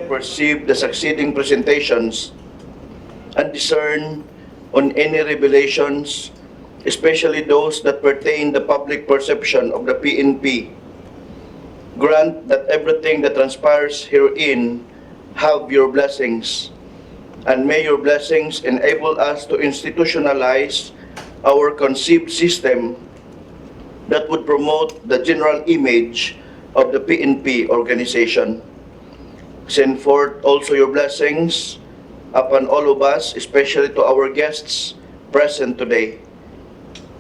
perceive the succeeding presentations and discern on any revelations, especially those that pertain the public perception of the PNP. Grant that everything that transpires herein have your blessings, and may your blessings enable us to institutionalize our conceived system that would promote the general image of the PNP organization. Send forth also your blessings upon all of us, especially to our guests present today.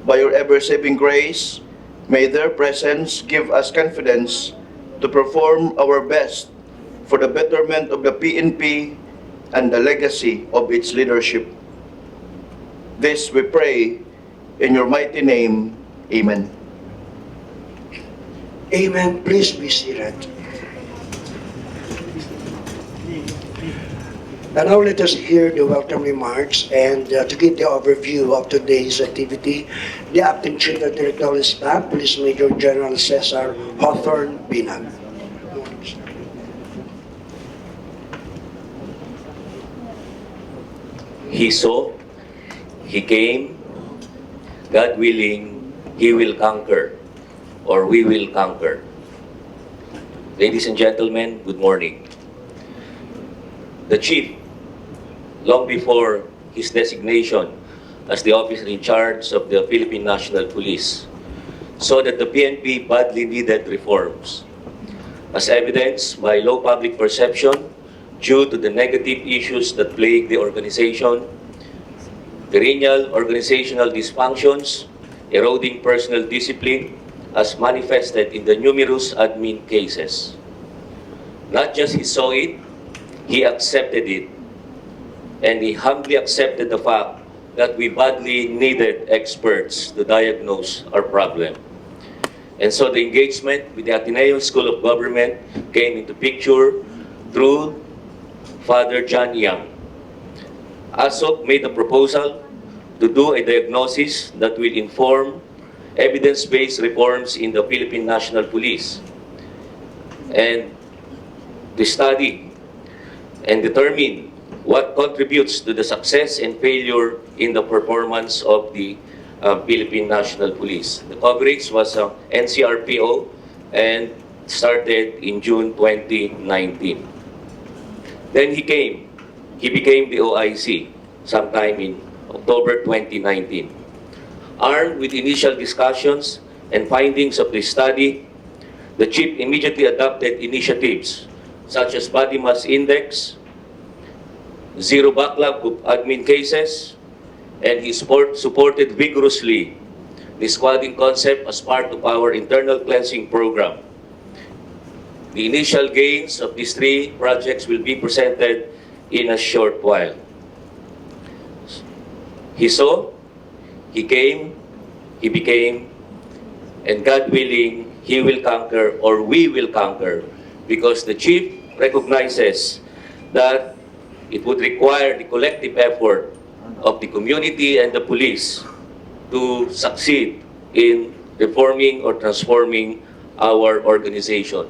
By your ever-saving grace, may their presence give us confidence to perform our best for the betterment of the PNP and the legacy of its leadership. This we pray in your mighty name. Amen. Amen. Please be seated. And now let us hear the welcome remarks, and to give the overview of today's activity, the Acting Chief of Directorial Staff, Police Major General Cesar Hawthorne Binag. He saw, he came, God willing, he will conquer, or we will conquer. Ladies and gentlemen, good morning. The Chief, long before his designation as the officer in charge of the Philippine National Police, saw that the PNP badly needed reforms, as evidenced by low public perception due to the negative issues that plague the organization, perennial organizational dysfunctions, eroding personal discipline, as manifested in the numerous admin cases. Not just he saw it, he accepted it, and he humbly accepted the fact that we badly needed experts to diagnose our problem. And so the engagement with the Ateneo School of Government came into picture through Father John Young. ASOC made a proposal to do a diagnosis that will inform evidence-based reforms in the Philippine National Police, and to study and determine what contributes to the success and failure in the performance of the Philippine National Police. The coverage was NCRPO and started in June 2019. Then he became the OIC sometime in October 2019. Armed with initial discussions and findings of the study, the Chief immediately adopted initiatives such as body mass index, zero backlog of admin cases, and he supported vigorously the squadding concept as part of our internal cleansing program. The initial gains of these three projects will be presented in a short while. He saw, he came, he became, and God willing, he will conquer, or we will conquer, because the Chief recognizes that it would require the collective effort of the community and the police to succeed in reforming or transforming our organization.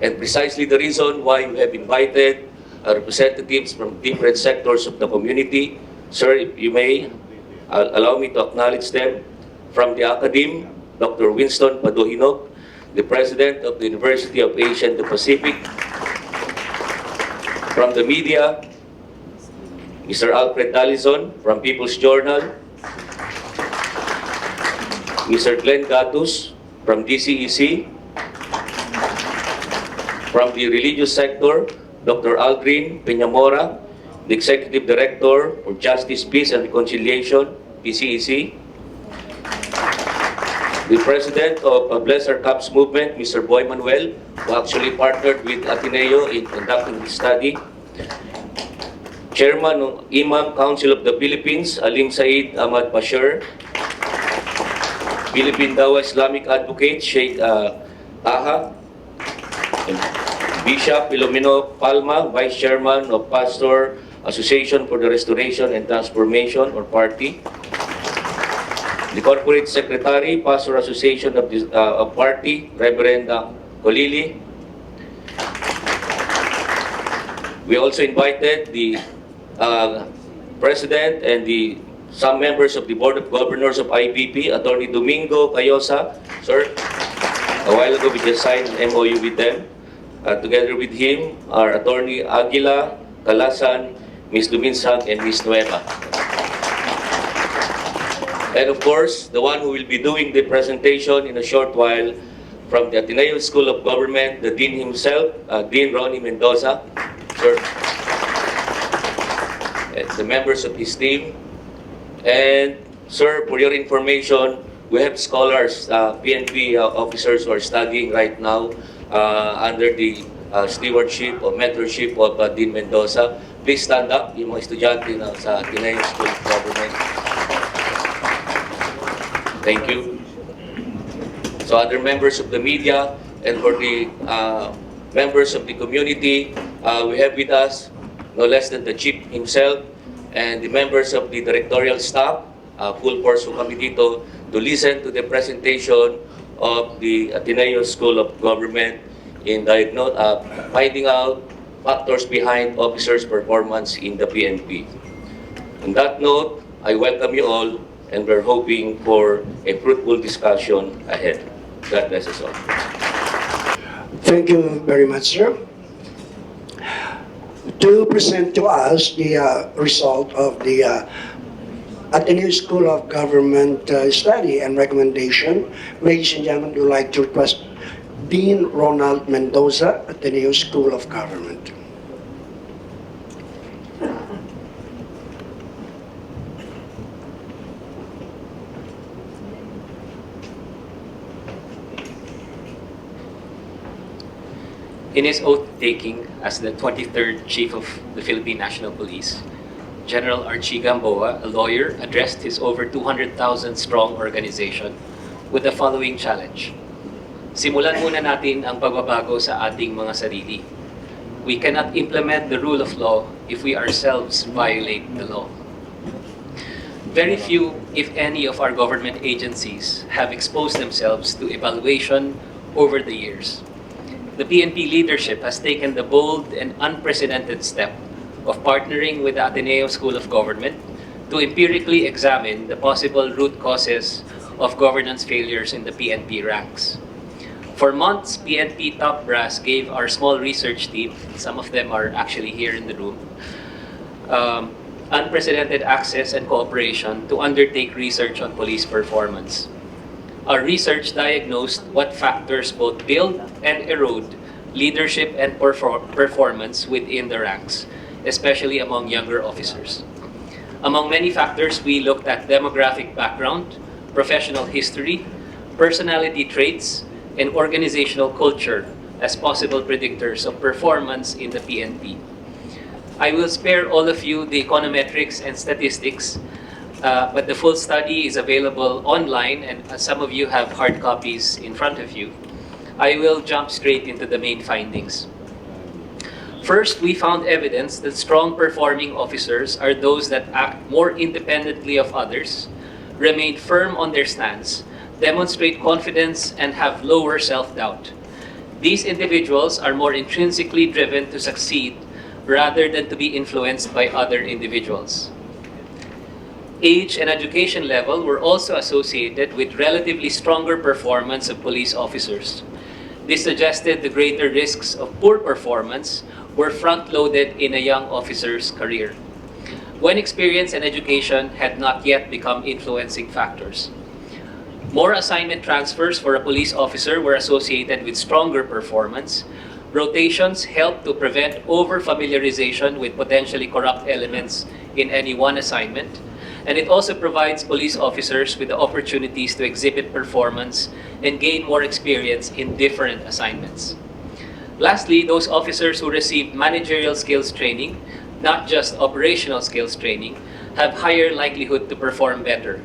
And precisely the reason why we have invited representatives from different sectors of the community. Sir, if you may, allow me to acknowledge them. From the Academe, Dr. Winston Paduhinog, the President of the University of Asia and the Pacific. From the media, Mr. Alfred Dallison from People's Journal, Mr. Glenn Gatus from DCEC, from the religious sector, Dr. Aldrin Peñamora, the Executive Director for Justice, Peace and Reconciliation, PCEC, the President of Bless Our Cups Movement, Mr. Boy Manuel, who actually partnered with Ateneo in conducting this study, Chairman of Imam Council of the Philippines, Alim Said Ahmad Bashir, Philippine Dawa Islamic Advocate, Sheikh Taha, Bishop Filomeno Palma, Vice Chairman of Pastor Association for the Restoration and Transformation, or Party, the Corporate Secretary, Pastor Association of Party, Reverend Colili, We also invited the President and some members of the Board of Governors of IPP, Attorney Domingo Cayosa. Sir, a while ago we just signed an MOU with them. Together with him are Attorney Aguila, Calasan, Ms. Duminsang, and Ms. Nueva. And of course, the one who will be doing the presentation in a short while from the Ateneo School of Government, the Dean himself, Dean Ronnie Mendoza. Sir, and the members of his team. And sir, for your information, we have scholars, PNP officers who are studying right now under the stewardship or mentorship of Dean Mendoza. Please stand up, yung mga estudyante na sa Ateneo School of Government. Thank you. So other members of the media and for the members of the community, we have with us no less than the Chief himself and the members of the directorial staff, full force who kami dito to listen to the presentation of the Ateneo School of Government in finding out factors behind officers' performance in the PNP. On that note, I welcome you all and we're hoping for a fruitful discussion ahead. God bless us all. Thank you very much, sir. To present to us the result of the Ateneo School of Government study and recommendation, ladies and gentlemen, we would like to request Dean Ronald Mendoza, Ateneo School of Government. In his oath-taking as the 23rd Chief of the Philippine National Police, General Archie Gamboa, a lawyer, addressed his over 200,000-strong organization with the following challenge. Simulan muna natin ang pagbabago sa ating mga sarili. We cannot implement the rule of law if we ourselves violate the law. Very few, if any, of our government agencies have exposed themselves to evaluation over the years. The PNP leadership has taken the bold and unprecedented step of partnering with the Ateneo School of Government to empirically examine the possible root causes of governance failures in the PNP ranks. For months, PNP top brass gave our small research team, some of them are actually here in the room, unprecedented access and cooperation to undertake research on police performance. Our research diagnosed what factors both build and erode leadership and performance within the ranks, especially among younger officers. Among many factors, we looked at demographic background, professional history, personality traits, and organizational culture as possible predictors of performance in the PNP. I will spare all of you the econometrics and statistics, but the full study is available online and some of you have hard copies in front of you. I will jump straight into the main findings. First, we found evidence that strong performing officers are those that act more independently of others, remain firm on their stance, demonstrate confidence, and have lower self-doubt. These individuals are more intrinsically driven to succeed rather than to be influenced by other individuals. Age and education level were also associated with relatively stronger performance of police officers. This suggested the greater risks of poor performance were front-loaded in a young officer's career, when experience and education had not yet become influencing factors. More assignment transfers for a police officer were associated with stronger performance. Rotations helped to prevent over-familiarization with potentially corrupt elements in any one assignment. And it also provides police officers with the opportunities to exhibit performance and gain more experience in different assignments. Lastly, those officers who received managerial skills training, not just operational skills training, have higher likelihood to perform better.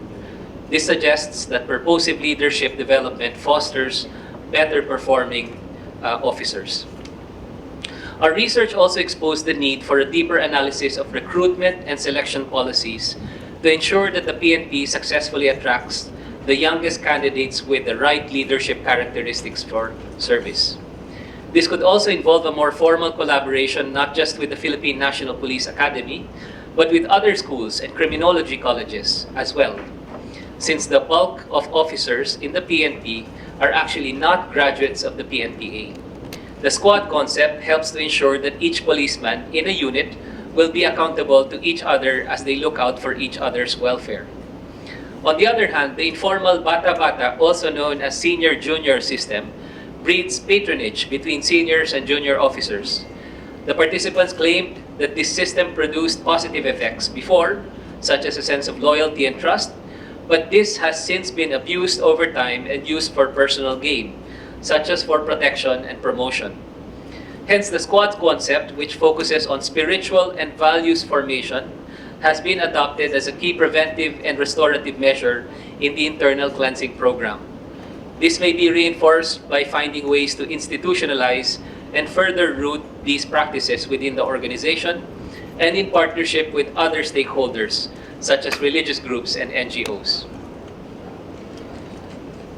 This suggests that purposive leadership development fosters better performing officers. Our research also exposed the need for a deeper analysis of recruitment and selection policies to ensure that the PNP successfully attracts the youngest candidates with the right leadership characteristics for service. This could also involve a more formal collaboration not just with the Philippine National Police Academy, but with other schools and criminology colleges as well, since the bulk of officers in the PNP are actually not graduates of the PNPA. The squad concept helps to ensure that each policeman in a unit will be accountable to each other as they look out for each other's welfare. On the other hand, the informal bata-bata, also known as senior-junior system, breeds patronage between seniors and junior officers. The participants claimed that this system produced positive effects before, such as a sense of loyalty and trust, but this has since been abused over time and used for personal gain, such as for protection and promotion. Hence, the squad concept, which focuses on spiritual and values formation, has been adopted as a key preventive and restorative measure in the internal cleansing program. This may be reinforced by finding ways to institutionalize and further root these practices within the organization and in partnership with other stakeholders, such as religious groups and NGOs.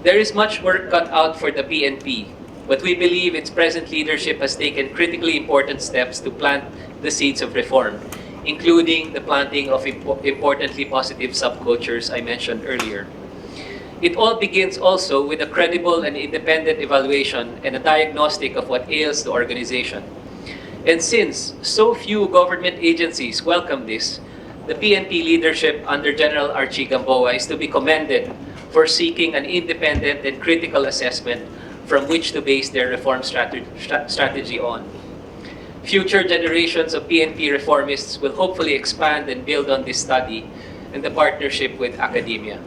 There is much work cut out for the PNP, but we believe its present leadership has taken critically important steps to plant the seeds of reform, including the planting of importantly positive subcultures I mentioned earlier. It all begins also with a credible and independent evaluation and a diagnostic of what ails the organization. And since so few government agencies welcome this, the PNP leadership under General Archie Gamboa is to be commended for seeking an independent and critical assessment from which to base their reform strategy on. Future generations of PNP reformists will hopefully expand and build on this study and the partnership with academia.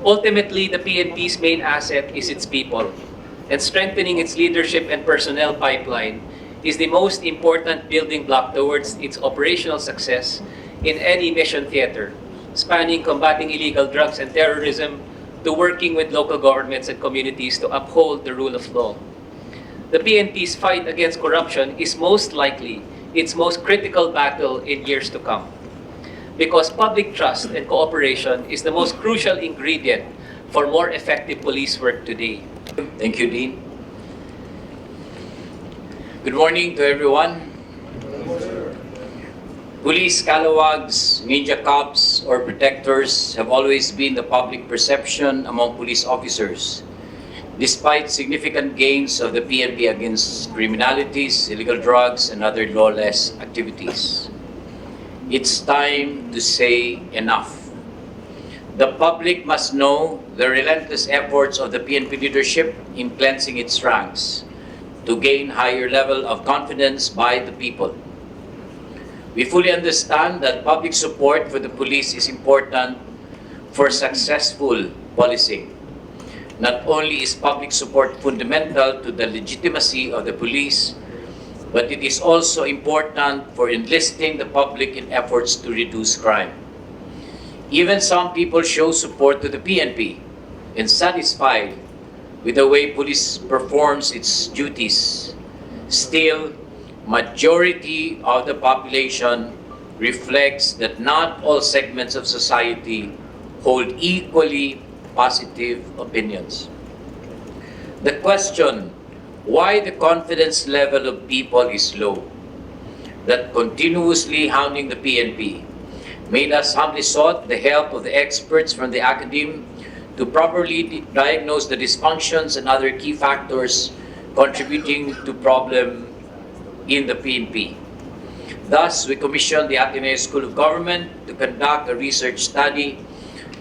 Ultimately, the PNP's main asset is its people, and strengthening its leadership and personnel pipeline is the most important building block towards its operational success in any mission theater, spanning combating illegal drugs and terrorism to working with local governments and communities to uphold the rule of law. The PNP's fight against corruption is most likely its most critical battle in years to come, because public trust and cooperation is the most crucial ingredient for more effective police work today. Thank you, Dean. Good morning to everyone. Police scalawags, ninja cops, or protectors have always been the public perception among police officers, despite significant gains of the PNP against criminalities, illegal drugs, and other lawless activities. It's time to say enough. The public must know the relentless efforts of the PNP leadership in cleansing its ranks to gain higher level of confidence by the people. We fully understand that public support for the police is important for successful policing. Not only is public support fundamental to the legitimacy of the police, but it is also important for enlisting the public in efforts to reduce crime. Even some people show support to the PNP and satisfied with the way police performs its duties. Still, majority of the population reflects that not all segments of society hold equally positive opinions. The question why the confidence level of people is low, that continuously hounding the PNP, made us humbly sought the help of the experts from the academe to properly diagnose the dysfunctions and other key factors contributing to problem in the PNP. Thus, we commissioned the Ateneo School of Government to conduct a research study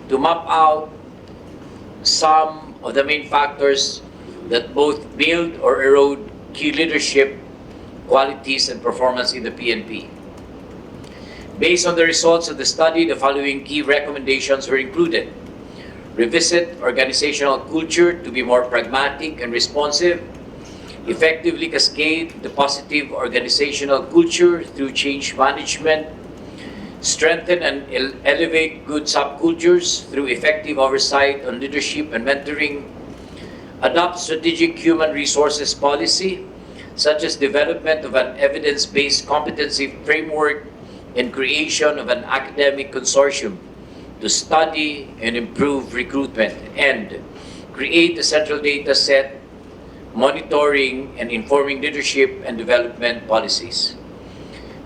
to map out some of the main factors that both build or erode key leadership qualities and performance in the PNP. Based on the results of the study, the following key recommendations were included. Revisit organizational culture to be more pragmatic and responsive. Effectively cascade the positive organizational culture through change management. Strengthen and elevate good subcultures through effective oversight on leadership and mentoring. Adopt strategic human resources policy, such as development of an evidence-based competency framework and creation of an academic consortium to study and improve recruitment, and create a central data set monitoring and informing leadership and development policies.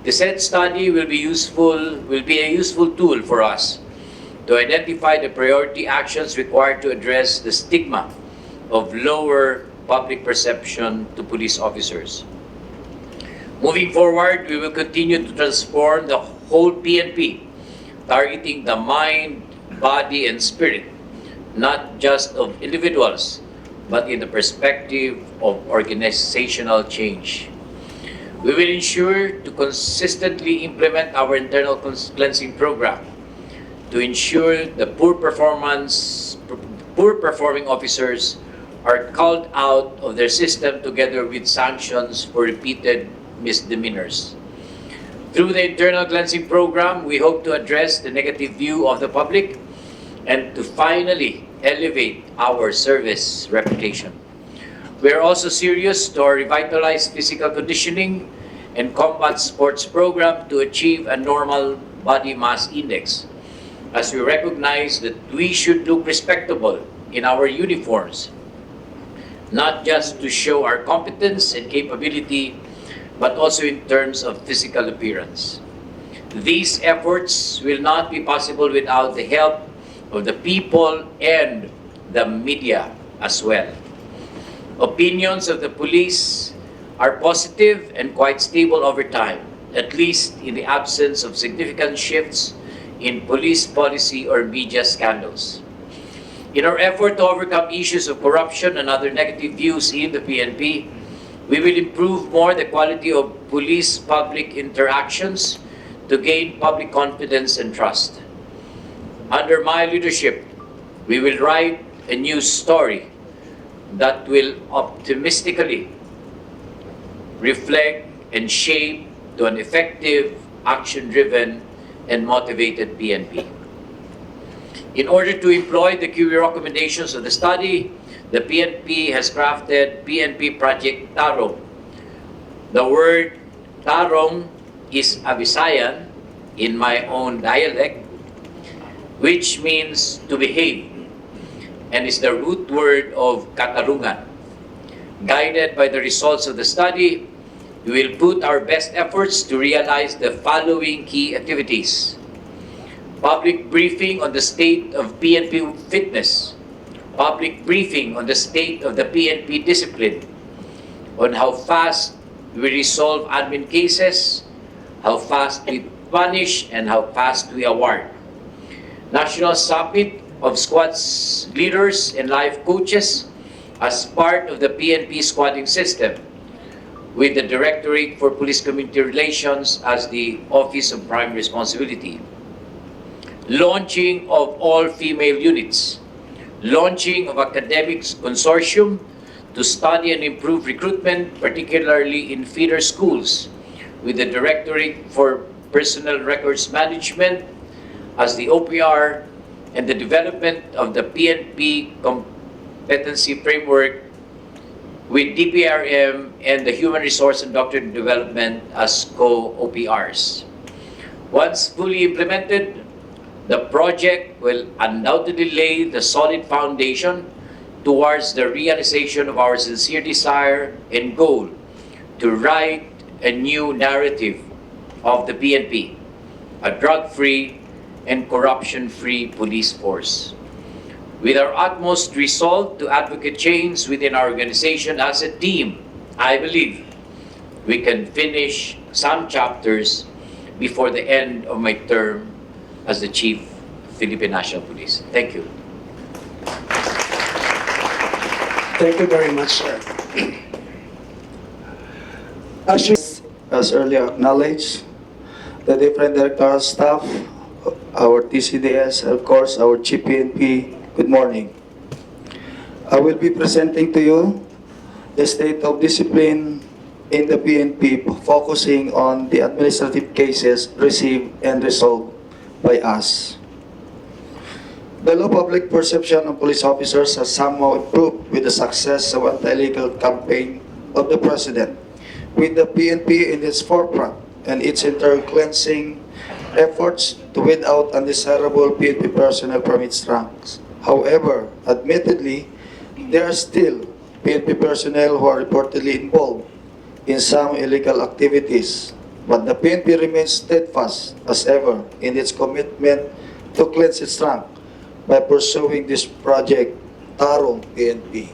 The said study will be a useful tool for us to identify the priority actions required to address the stigma of lower public perception to police officers. Moving forward, we will continue to transform the whole PNP, targeting the mind, body, and spirit, not just of individuals, but in the perspective of organizational change. We will ensure to consistently implement our internal cleansing program to ensure the poor performing officers are called out of their system together with sanctions for repeated misdemeanors. Through the internal cleansing program, we hope to address the negative view of the public and to finally elevate our service reputation. We are also serious to our revitalized physical conditioning and combat sports program to achieve a normal body mass index, as we recognize that we should look respectable in our uniforms, not just to show our competence and capability, but also in terms of physical appearance. These efforts will not be possible without the help of the people and the media as well. Opinions of the police are positive and quite stable over time, at least in the absence of significant shifts in police policy or media scandals. In our effort to overcome issues of corruption and other negative views in the PNP, we will improve more the quality of police-public interactions to gain public confidence and trust. Under my leadership, we will write a new story that will optimistically reflect and shape to an effective, action-driven, and motivated PNP. In order to employ the key recommendations of the study, the PNP has crafted PNP Project TARUNG. The word TARUNG is a Visayan in my own dialect, which means to behave, and is the root word of katarungan. Guided by the results of the study, we will put our best efforts to realize the following key activities: public briefing on the state of PNP fitness, public briefing on the state of the PNP discipline, on how fast we resolve admin cases, how fast we punish, and how fast we award. National Summit of Squads Leaders and Life Coaches as part of the PNP squadding system, with the Directorate for Police Community Relations as the Office of Prime Responsibility. Launching of all-female units. Launching of academics consortium to study and improve recruitment, particularly in feeder schools, with the Directorate for Personnel Records Management as the OPR, and the development of the PNP competency framework with DPRM and the Human Resource and Doctrine Development as co-OPRs. Once fully implemented, the project will undoubtedly lay the solid foundation towards the realization of our sincere desire and goal to write a new narrative of the PNP, a drug-free and corruption-free police force. With our utmost resolve to advocate change within our organization as a team, I believe we can finish some chapters before the end of my term as the Chief of Philippine National Police. Thank you. Thank you very much, sir. As earlier acknowledged, the different directorial staff, our TCDS, of course, our Chief PNP, good morning. I will be presenting to you the state of discipline in the PNP, focusing on the administrative cases received and resolved by us. The low public perception of police officers has somehow improved with the success of anti-illegal campaign of the President, with the PNP in its forefront and its internal cleansing efforts to weed out undesirable PNP personnel from its ranks. However, admittedly, there are still PNP personnel who are reportedly involved in some illegal activities, but the PNP remains steadfast as ever in its commitment to cleanse its rank by pursuing this project, TARUNG PNP.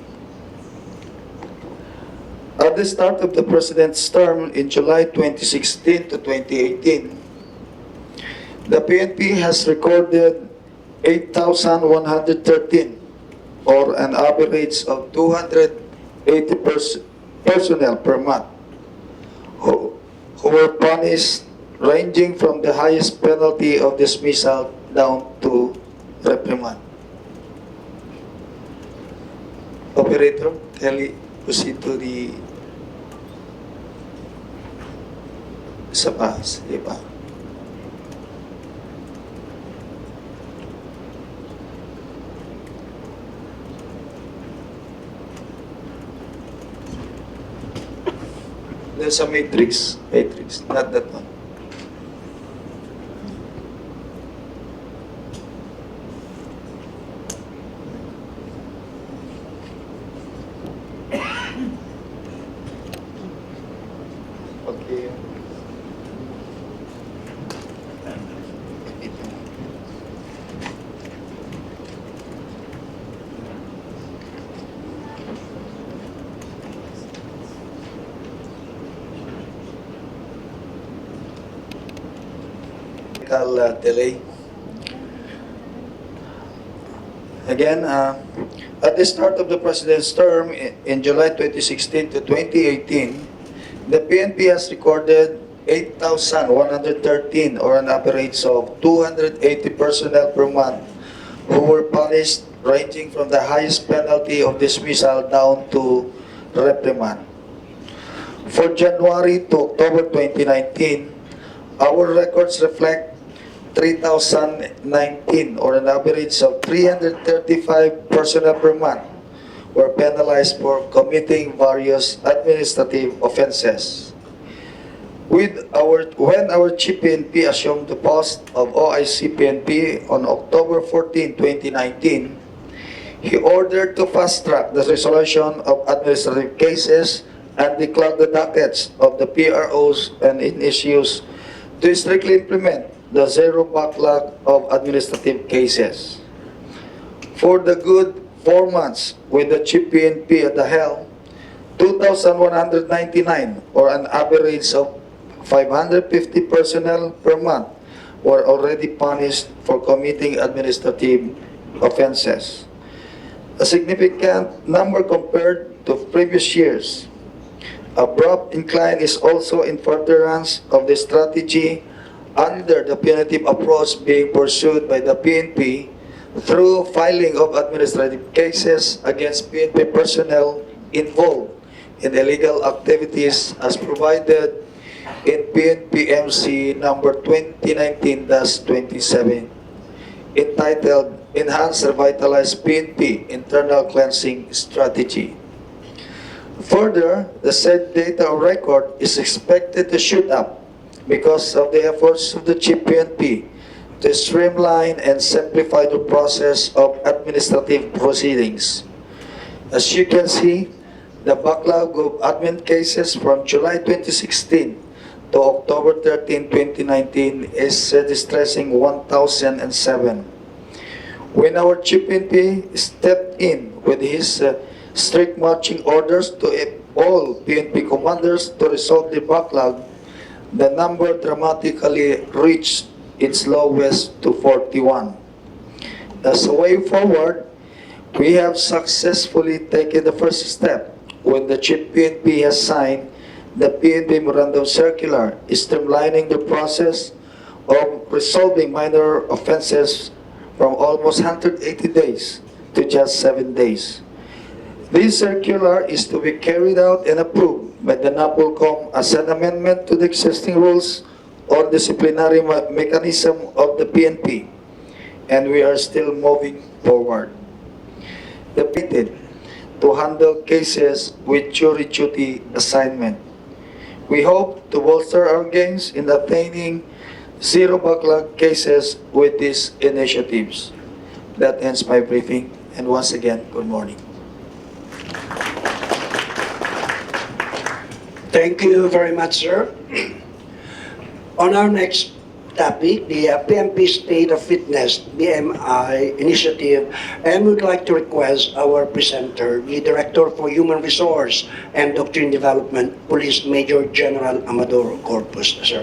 At the start of the President's term in July 2016 to 2018, the PNP has recorded 8,113 or an average of 280 personnel per month who were punished ranging from the highest penalty of dismissal down to reprimand. Operator, proceed to the isa pa, sige pa. There's a matrix, not that one. Okay. Delay. Again, at the start of the President's term in July 2016 to 2018, the PNP has recorded 8,113 or an average of 280 personnel per month who were punished ranging from the highest penalty of dismissal down to reprimand. For January to October 2019, our records reflect 3,019 or an average of 335 personnel per month were penalized for committing various administrative offenses. When our Chief PNP assumed the post of OIC PNP on October 14, 2019, he ordered to fast-track the resolution of administrative cases and declare the dockets of the PROs and in issues to strictly implement the zero backlog of administrative cases. For the good 4 months with the Chief PNP at the helm, 2,199 or an average of 550 personnel per month were already punished for committing administrative offenses. A significant number compared to previous years. Abrupt incline is also in furtherance of the strategy under the punitive approach being pursued by the PNP through filing of administrative cases against PNP personnel involved in illegal activities as provided in PNP MC number 2019-27, entitled Enhance Revitalize PNP Internal Cleansing Strategy. Further, the said data record is expected to shoot up because of the efforts of the Chief PNP to streamline and simplify the process of administrative proceedings. As you can see, the backlog of admin cases from July 2016 to October 13, 2019 is distressing 1,007. When our Chief PNP stepped in with his strict marching orders to all PNP commanders to resolve the backlog, the number dramatically reached its lowest to 41. As a way forward, we have successfully taken the first step when the Chief PNP has signed the PNP Memorandum Circular, streamlining the process of resolving minor offenses from almost 180 days to just 7 days. This circular is to be carried out and approved by the NAPOLCOM as an amendment to the existing rules on disciplinary mechanism of the PNP, and we are still moving forward. The PNP to handle cases with jury duty assignment. We hope to bolster our gains in attaining zero backlog cases with these initiatives. That ends my briefing, and once again, good morning. Thank you very much, sir. On our next topic, the PNP State of Fitness, BMI initiative, and we'd like to request our presenter, the Director for Human Resource and Doctrine Development, Police Major General Amador Corpus, sir.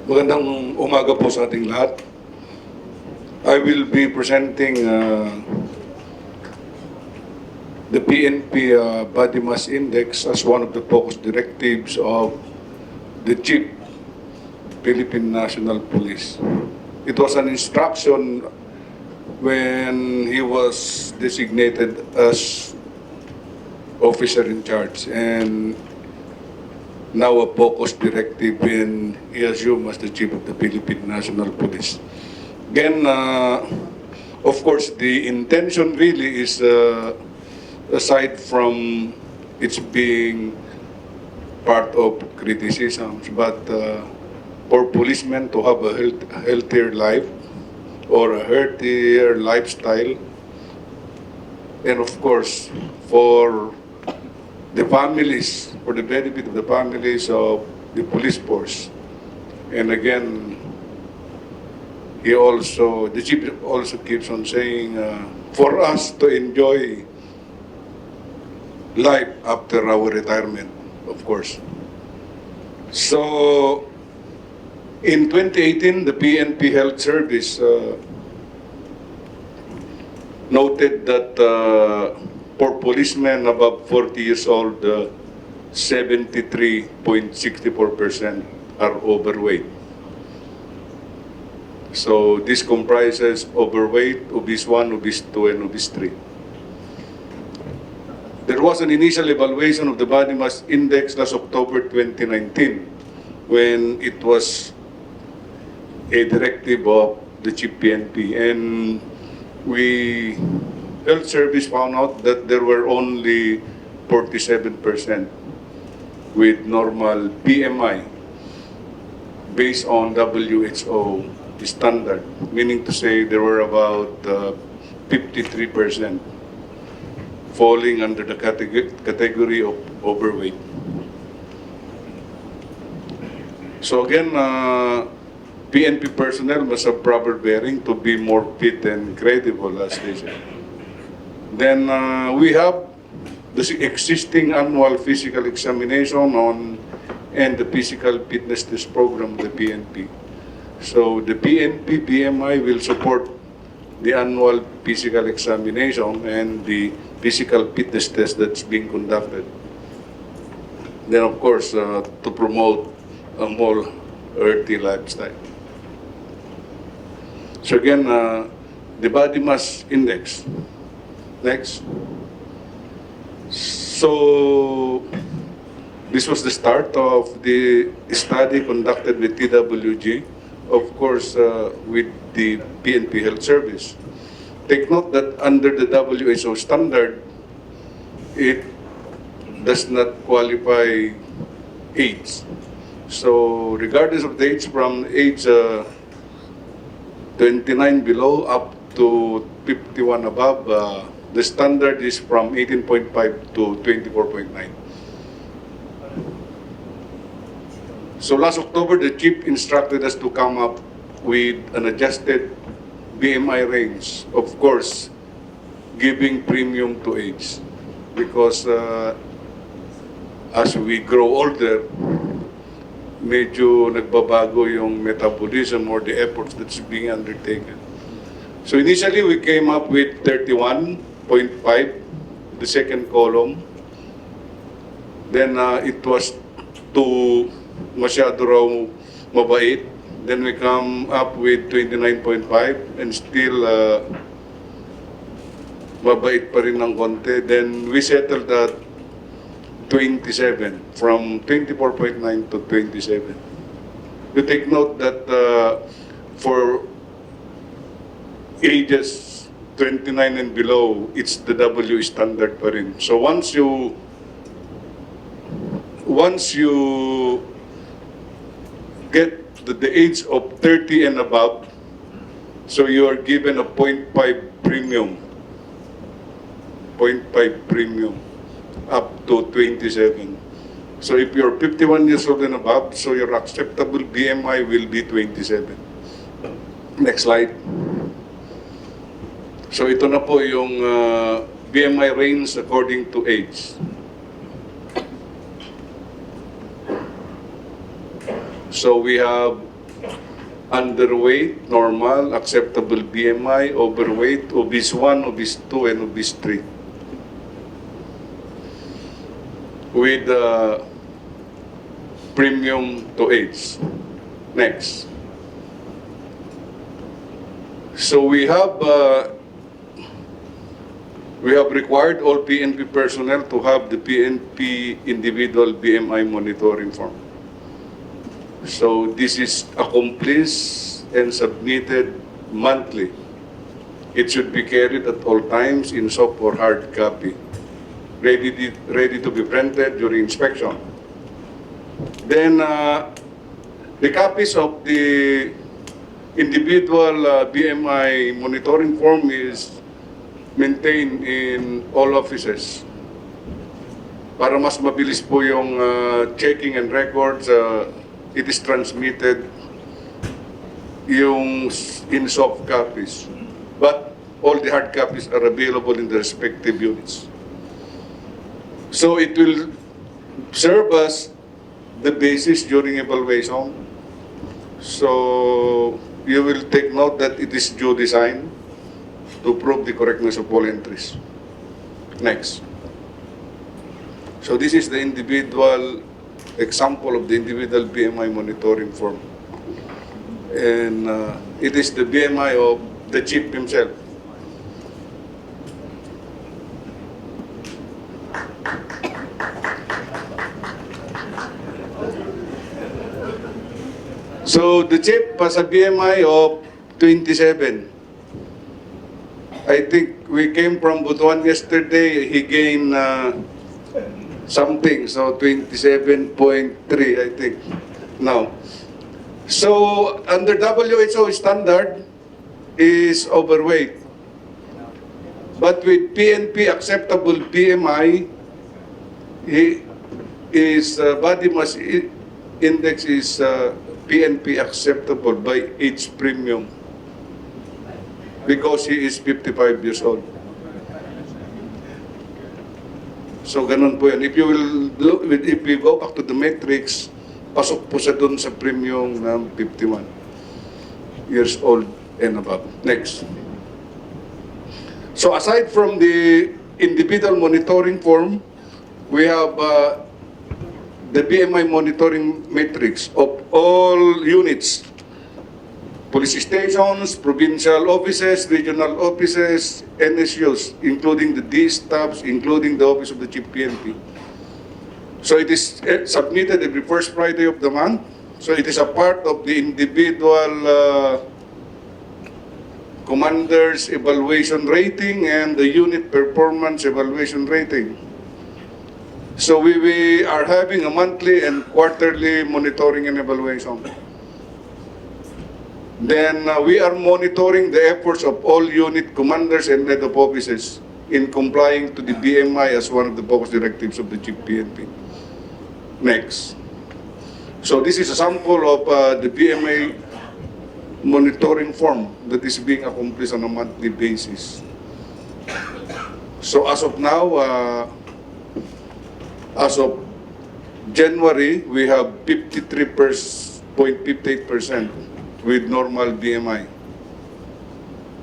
Magandang umaga po sa ating lahat. I will be presenting the PNP Body Mass Index as one of the focus directives of the Chief Philippine National Police. It was an instruction when he was designated as officer in charge, and now a focus directive when he assumed as the Chief of the Philippine National Police. Again, of course, the intention really is, aside from its being part of criticisms, but for policemen to have a healthier life or a healthier lifestyle, and of course, for the families, for the benefit of the families of the police force. And again, the chief also keeps on saying, for us to enjoy life after our retirement, of course. So, in 2018, the PNP Health Service noted that for policemen above 40 years old, 73.64% are overweight. So this comprises overweight, obese 1, obese 2, and obese 3. There was an initial evaluation of the body mass index last October 2019 when it was a directive of the Chief PNP, and Health Service found out that there were only 47% with normal BMI based on WHO standard, meaning to say there were about 53% falling under the category of overweight. So again, PNP personnel must have proper bearing to be more fit and credible, as they say. Then we have the existing annual physical examination and the physical fitness test program of the PNP. So the PNP BMI will support the annual physical examination and the physical fitness test that's being conducted. Then of course, to promote a more healthy lifestyle. So again, the body mass index. Next. So this was the start of the study conducted with TWG, of course, with the PNP Health Service. Take note that under the WHO standard, it does not qualify age. So regardless of the age, from age 29 below up to 51 above, the standard is from 18.5 to 24.9. So last October, the chief instructed us to come up with an adjusted BMI range, of course, giving premium to age. Because as we grow older, medyo nagbabago yung metabolism or the efforts that's being undertaken. So initially, we came up with 31.5, the second column. Then it was too masyado raw mabait. Then we come up with 29.5 and still mabait pa rin ng konti. Then we settled at 27, from 24.9 to 27. You take note that for ages 29 and below, it's the W standard pa rin. So once you get the age of 30 and above, So you are given a 0.5 premium. 0.5 premium up to 27. So if you're 51 years old and above, so your acceptable BMI will be 27. Next slide. So ito na po yung BMI range according to age. So we have underweight, normal, acceptable BMI, overweight, obese 1, obese 2, and obese 3. With premium to age. Next. So we have required all PNP personnel to have the PNP individual BMI monitoring form. So this is accomplished and submitted monthly. It should be carried at all times in soft or hard copy, ready to be printed during inspection. Then the copies of the individual BMI monitoring form is maintained in all offices. Para mas mabilis po yung checking and records, it is transmitted in soft copies. But all the hard copies are available in the respective units. So it will serve as the basis during evaluation. So you will take note that it is due design to prove the correctness of all entries. Next. So this is the individual example of the individual BMI monitoring form. And it is the BMI of the chief himself. So the chief has a BMI of 27. I think we came from Butuan yesterday. He gained something, so 27.3, I think, now. So under WHO standard is overweight. But with PNP acceptable BMI, his body mass index is PNP acceptable by age premium because he is 55 years old. So ganun po yan. If you go back to the matrix, pasok po siya dun sa premium ng 51 years old and above. Next. So aside from the individual monitoring form, we have the Bmi Monitoring Matrix of all units, police stations, provincial offices, regional offices, NSUs, including the D staffs, including the Office of the Chief PNP. So it is submitted every first Friday of the month. So it is a part of the individual commander's evaluation rating and the unit performance evaluation rating. So we are having a monthly and quarterly monitoring and evaluation. Then we are monitoring the efforts of all unit commanders and head of offices in complying to the BMI as one of the focus directives of the Chief PNP. Next. So this is a sample of the BMI monitoring form that is being accomplished on a monthly basis. So as of now, as of January, we have 53.58% with normal BMI.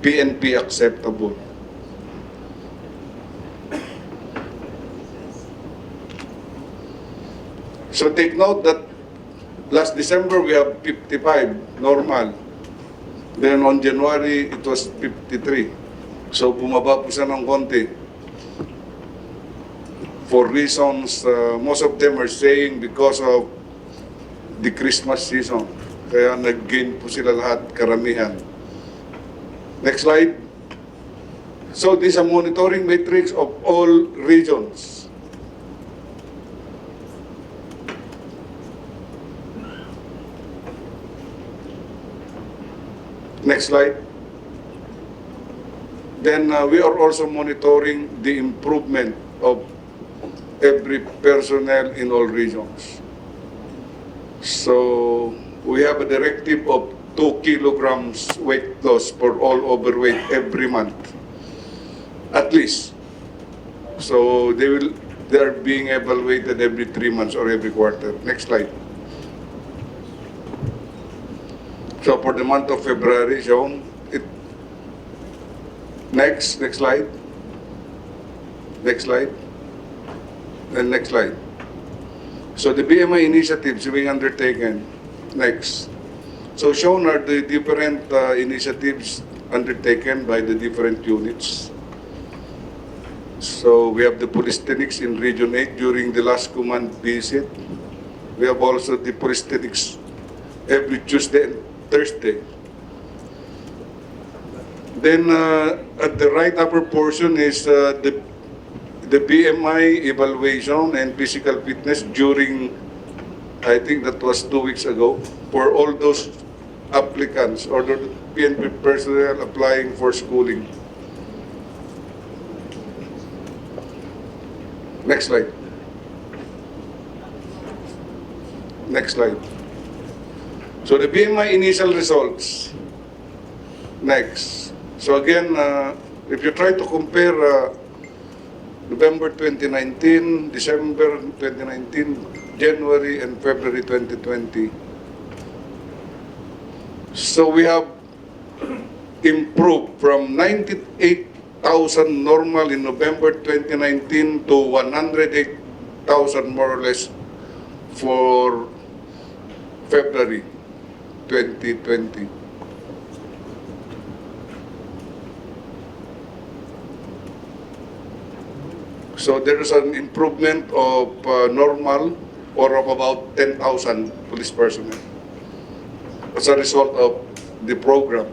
PNP acceptable. So take note that last December we have 55 normal. Then on January it was 53. So bumaba po siya ng konti. For reasons, most of them are saying because of the Christmas season. Kaya nag-gain po sila lahat, karamihan. Next slide. So this is a monitoring matrix of all regions. Next slide. Then we are also monitoring the improvement of every personnel in all regions. So we have a directive of 2 kilograms weight loss for all overweight every month, at least. So they are being evaluated every 3 months or every quarter. Next slide. So for the month of February, shown it. Next slide. Next slide. And next slide. So the BMI initiatives being undertaken. Next. So shown are the different initiatives undertaken by the different units. So we have the police clinics in Region 8 during the last command visit. We have also the police clinics every Tuesday and Thursday. Then at the right upper portion is the BMI evaluation and physical fitness during, I think that was 2 weeks ago, for all those applicants or the PNP personnel applying for schooling. Next slide. Next slide. So the BMI initial results. Next. So again, if you try to compare November 2019, December 2019, January and February 2020, so we have improved from 98,000 normal in November 2019 to 108,000 more or less for February 2020. So there is an improvement of normal or of about 10,000 police personnel as a result of the program.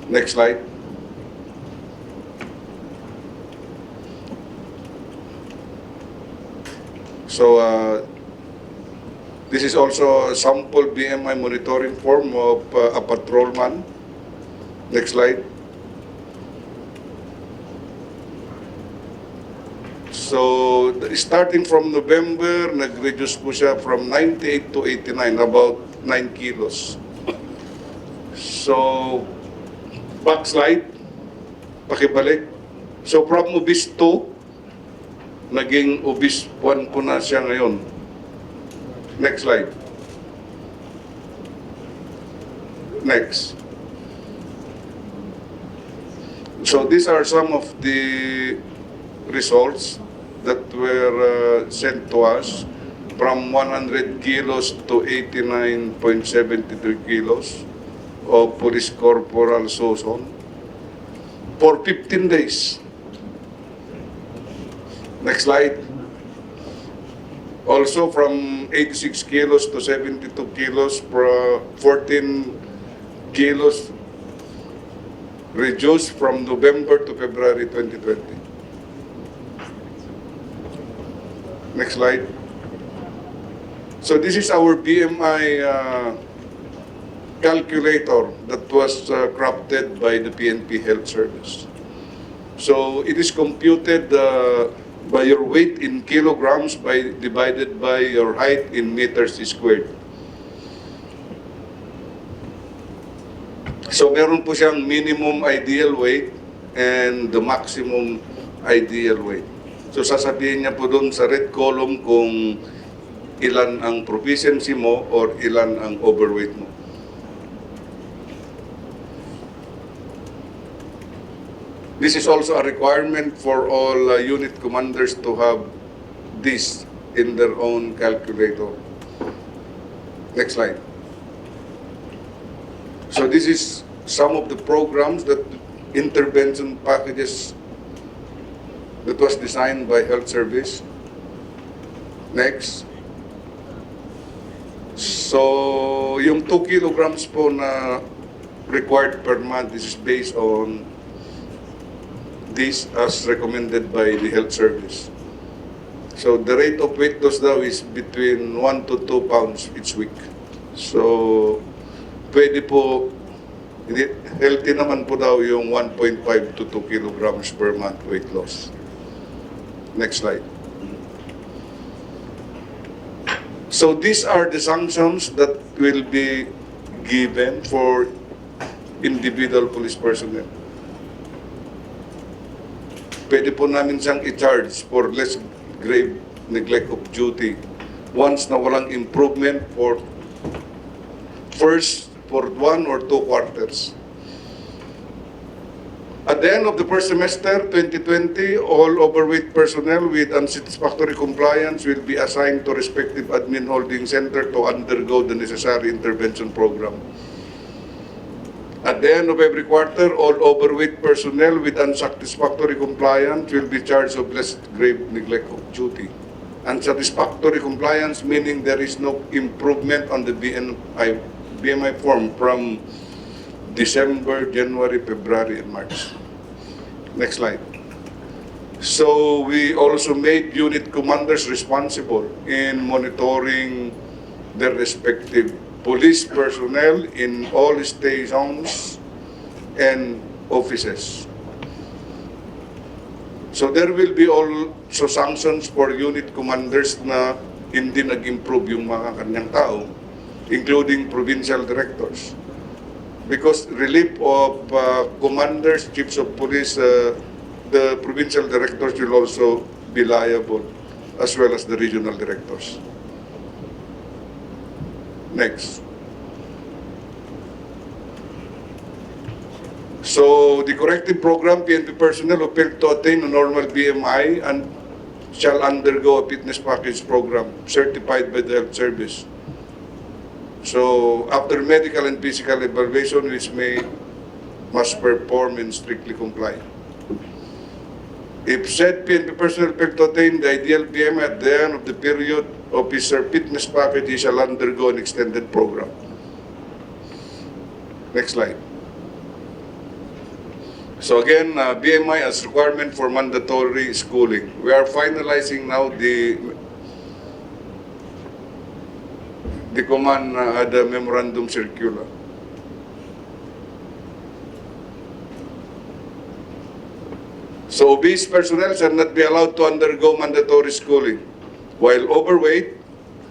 Next slide. So this is also a sample BMI monitoring form of a patrolman. Next slide. So starting from November, nag-reduce po siya from 98 to 89, about 9 kilos. So, backslide, pakibalik. So from obese 2, naging obese 1 po na siya ngayon. Next slide. Next. So these are some of the results that were sent to us from 100 kilos to 89.73 kilos of Police Corporal Suson for 15 days. Next slide. Also from 86 kilos to 72 kilos, 14 kilos reduced from November to February 2020. Next slide. So this is our BMI calculator that was crafted by the PNP Health Service. So it is computed by your weight in kilograms divided by your height in meters squared. So meron po siyang minimum ideal weight and the maximum ideal weight. So sasabihin niya po doon sa red column kung ilan ang proficiency mo or ilan ang overweight mo. This is also a requirement for all unit commanders to have this in their own calculator. Next slide. So this is some of the programs that intervention packages that was designed by Health Service. Next. So, yung 2 kilograms po na required per month, this is based on this as recommended by the Health Service. So, the rate of weight loss daw is between 1 to 2 pounds each week. So, pwede po Healthy naman po daw yung 1.5 to 2 kilograms per month weight loss. Next slide. So these are the sanctions that will be given for individual police personnel. Pwede po namin siyang i-charge for less grave neglect of duty once na walang improvement for for 1 or 2 quarters. At the end of the first semester 2020, all overweight personnel with unsatisfactory compliance will be assigned to respective admin holding center to undergo the necessary intervention program. At the end of every quarter, all overweight personnel with unsatisfactory compliance will be charged of less grave neglect of duty. Unsatisfactory compliance meaning there is no improvement on the BMI form from December, January, February, and March. Next slide. So we also made unit commanders responsible in monitoring their respective police personnel in all stations and offices. So there will be also sanctions for unit commanders na hindi nag-improve yung mga kanyang tao, including provincial directors. Because relief of commanders, chiefs of police, the provincial directors will also be liable, as well as the regional directors. Next. So the corrective program, PNP personnel who failed to attain a normal BMI and shall undergo a fitness package program certified by the health service. So after medical and physical evaluation, which must perform and strictly comply. If said PNP personnel fail to attain the ideal BMI at the end of the period of his fitness package, he shall undergo an extended program. Next slide. So again, BMI as requirement for mandatory schooling. We are finalizing now the command the memorandum circular. So obese personnel shall not be allowed to undergo mandatory schooling. While overweight,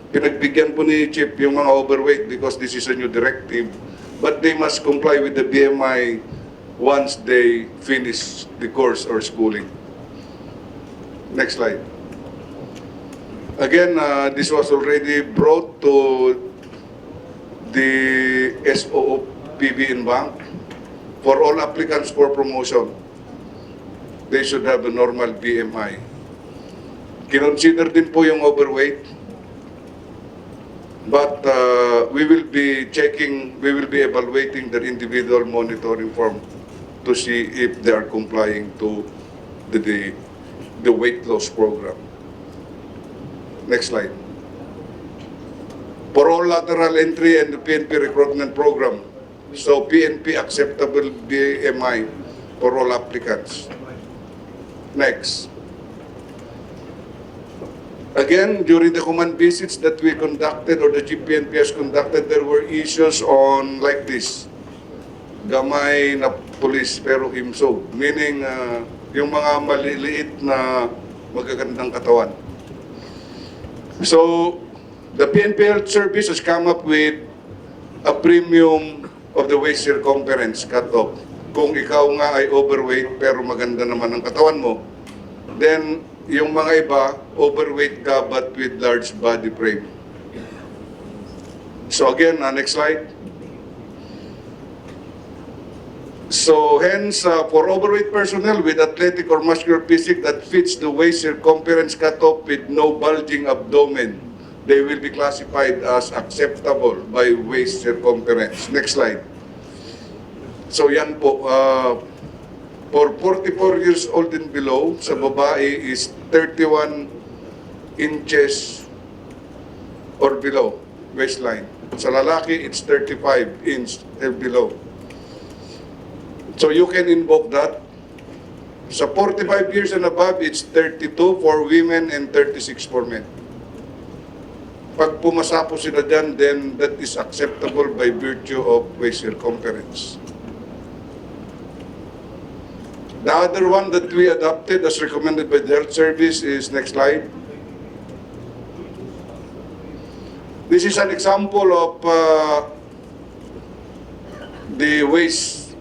pinagbigyan po ni Chief yung mga overweight because this is a new directive, but they must comply with the BMI once they finish the course or schooling. Next slide. Again, this was already brought to the SOOPB in bank. For all applicants for promotion, they should have a normal BMI. Kinonsider din po yung overweight. But we will be evaluating their individual monitoring form to see if they are complying to the weight loss program. Next slide. For all lateral entry and the PNP recruitment program, so PNP acceptable BMI for all applicants. Next. Again, during the command visits that we conducted or the GPNP has conducted, there were issues on like this. Gamay na police pero himsog. Meaning, yung mga maliliit na magagandang katawan. So, the PNP Health Service has come up with a premium of the waist circumference cut-off. Kung ikaw nga ay overweight pero maganda naman ang katawan mo, then yung mga iba, overweight ka but with large body frame. So again, next slide. So hence, for overweight personnel with athletic or muscular physique that fits the waist circumference cutoff with no bulging abdomen, they will be classified as acceptable by waist circumference. Next slide. So yan po, for 44 years old and below, sa babae is 31 inches or below waistline. Sa lalaki, it's 35 inches and below. So you can invoke that. Sa 45 years and above, it's 32 for women and 36 for men. Pag pumasa po sila dyan, then that is acceptable by virtue of waist circumference. The other one that we adopted as recommended by the Health Service is, next slide. This is an example of the waist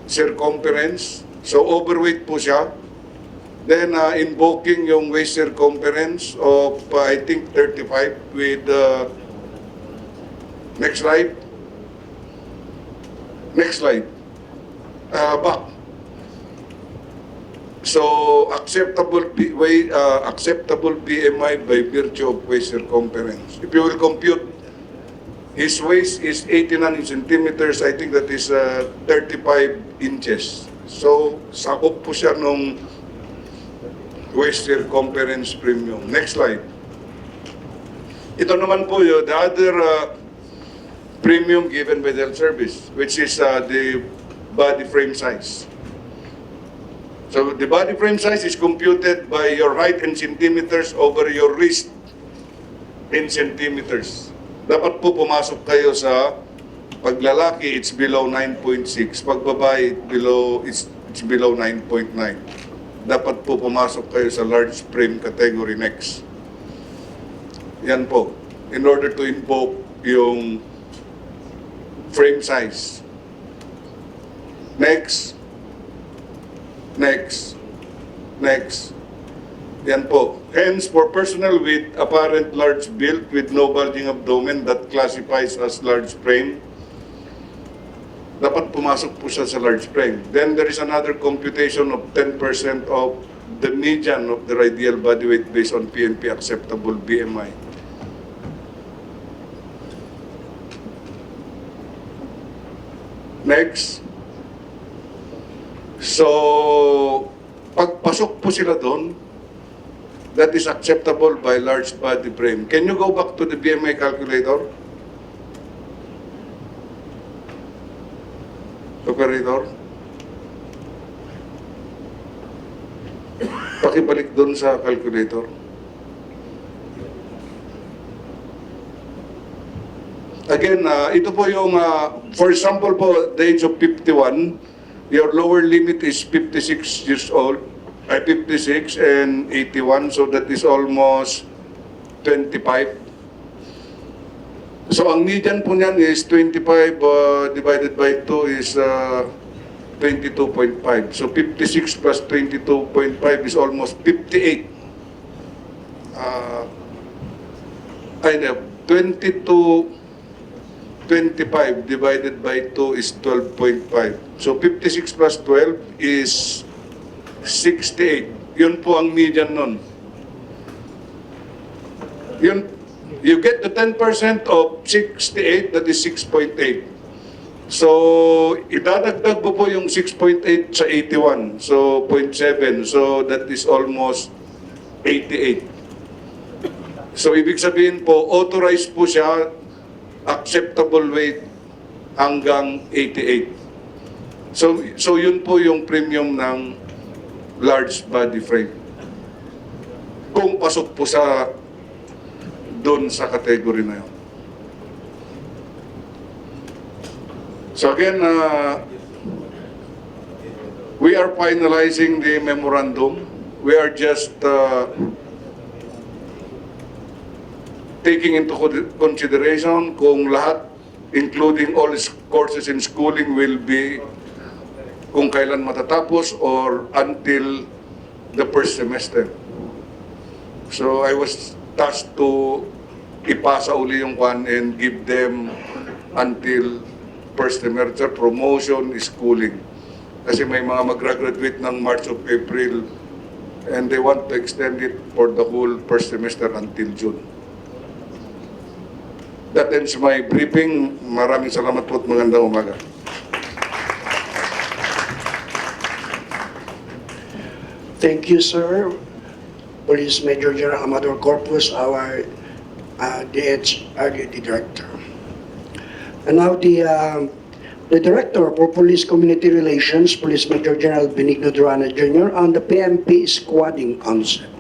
circumference. So overweight po siya. Then invoking yung waist circumference of I think 35 with next slide. Next slide. Back. So acceptable acceptable BMI by virtue of waist circumference. If you will compute, his waist is 89 centimeters. I think that is 35 inches. So sakop po siya nung waist circumference premium. Next slide. Ito naman po yun, the other premium given by the health service, which is the body frame size. So the body frame size is computed by your height in centimeters over your wrist in centimeters. Dapat po pumasok kayo sa paglalaki, it's below 9.6. Pag babae, it's below 9.9. Dapat po pumasok kayo sa large frame category next. Yan po. In order to invoke yung frame size. Next. Next. Next. Yan po. Hence, for personnel with apparent large build with no bulging abdomen that classifies as large frame, dapat pumasok po siya sa large frame. Then there is another computation of 10% of the median of their ideal body weight based on PNP acceptable BMI. Next. So, pagpasok po sila doon, that is acceptable by large body frame. Can you go back to the BMI calculator? Operator? Pakibalik doon sa calculator. Again, ito po yung, for example po, the age of 51, your lower limit is 56 years old, 56 and 81, so that is almost 25. So ang median po niyan is 25 divided by 2 is 22.5. So 56 plus 22.5 is almost 58. 25 divided by 2 is 12.5. So 56 plus 12 is 68. Yun po ang median nun. Yun, you get the 10% of 68, that is 6.8. So, idadagdag po yung 6.8 sa 81. So, 0.7. So, that is almost 88. So, ibig sabihin po, authorized po siya, acceptable weight hanggang 88. So yun po yung premium ng large body frame. Kung pasok po sa doon sa category na yun. So again, we are finalizing the memorandum. We are just taking into consideration kung lahat, including all courses in schooling, will be kung kailan matatapos or until the first semester. So I was tasked to ipasa uli yung kwan and give them until first semester, promotion, schooling. Kasi may mga mag-graduate ng March of April and they want to extend it for the whole first semester until June. That ends my briefing. Maraming salamat po at magandang umaga. Thank you, sir. Police Major General Amador Corpus, our DHRD Director. And now the Director for Police Community Relations, Police Major General Benigno Durana Jr. on the PNP Squadding Concept.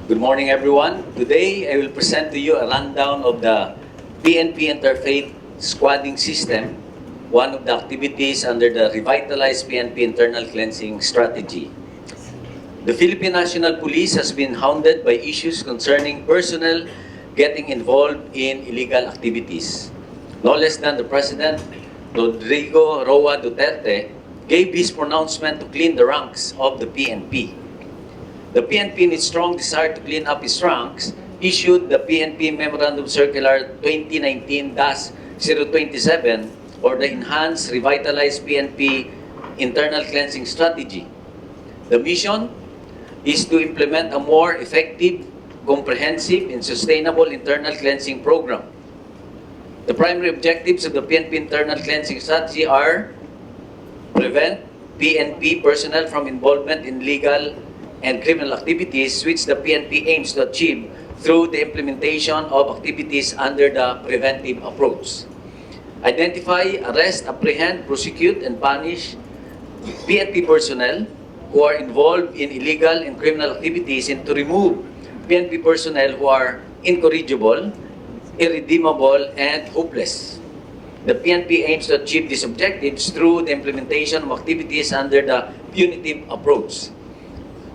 Good morning, everyone. Today, I will present to you a rundown of the PNP Interfaith Squadding System one of the activities under the revitalized PNP internal cleansing strategy. The Philippine National Police has been hounded by issues concerning personnel getting involved in illegal activities. No less than the President, Rodrigo Roa Duterte, gave his pronouncement to clean the ranks of the PNP. The PNP, in its strong desire to clean up its ranks, issued the PNP Memorandum Circular 2019-027 or the Enhanced Revitalized PNP Internal Cleansing Strategy. The mission is to implement a more effective, comprehensive, and sustainable internal cleansing program. The primary objectives of the PNP Internal Cleansing Strategy are prevent PNP personnel from involvement in legal and criminal activities, which the PNP aims to achieve through the implementation of activities under the preventive approach. Identify, arrest, apprehend, prosecute, and punish PNP personnel who are involved in illegal and criminal activities, and to remove PNP personnel who are incorrigible, irredeemable, and hopeless. The PNP aims to achieve these objectives through the implementation of activities under the punitive approach.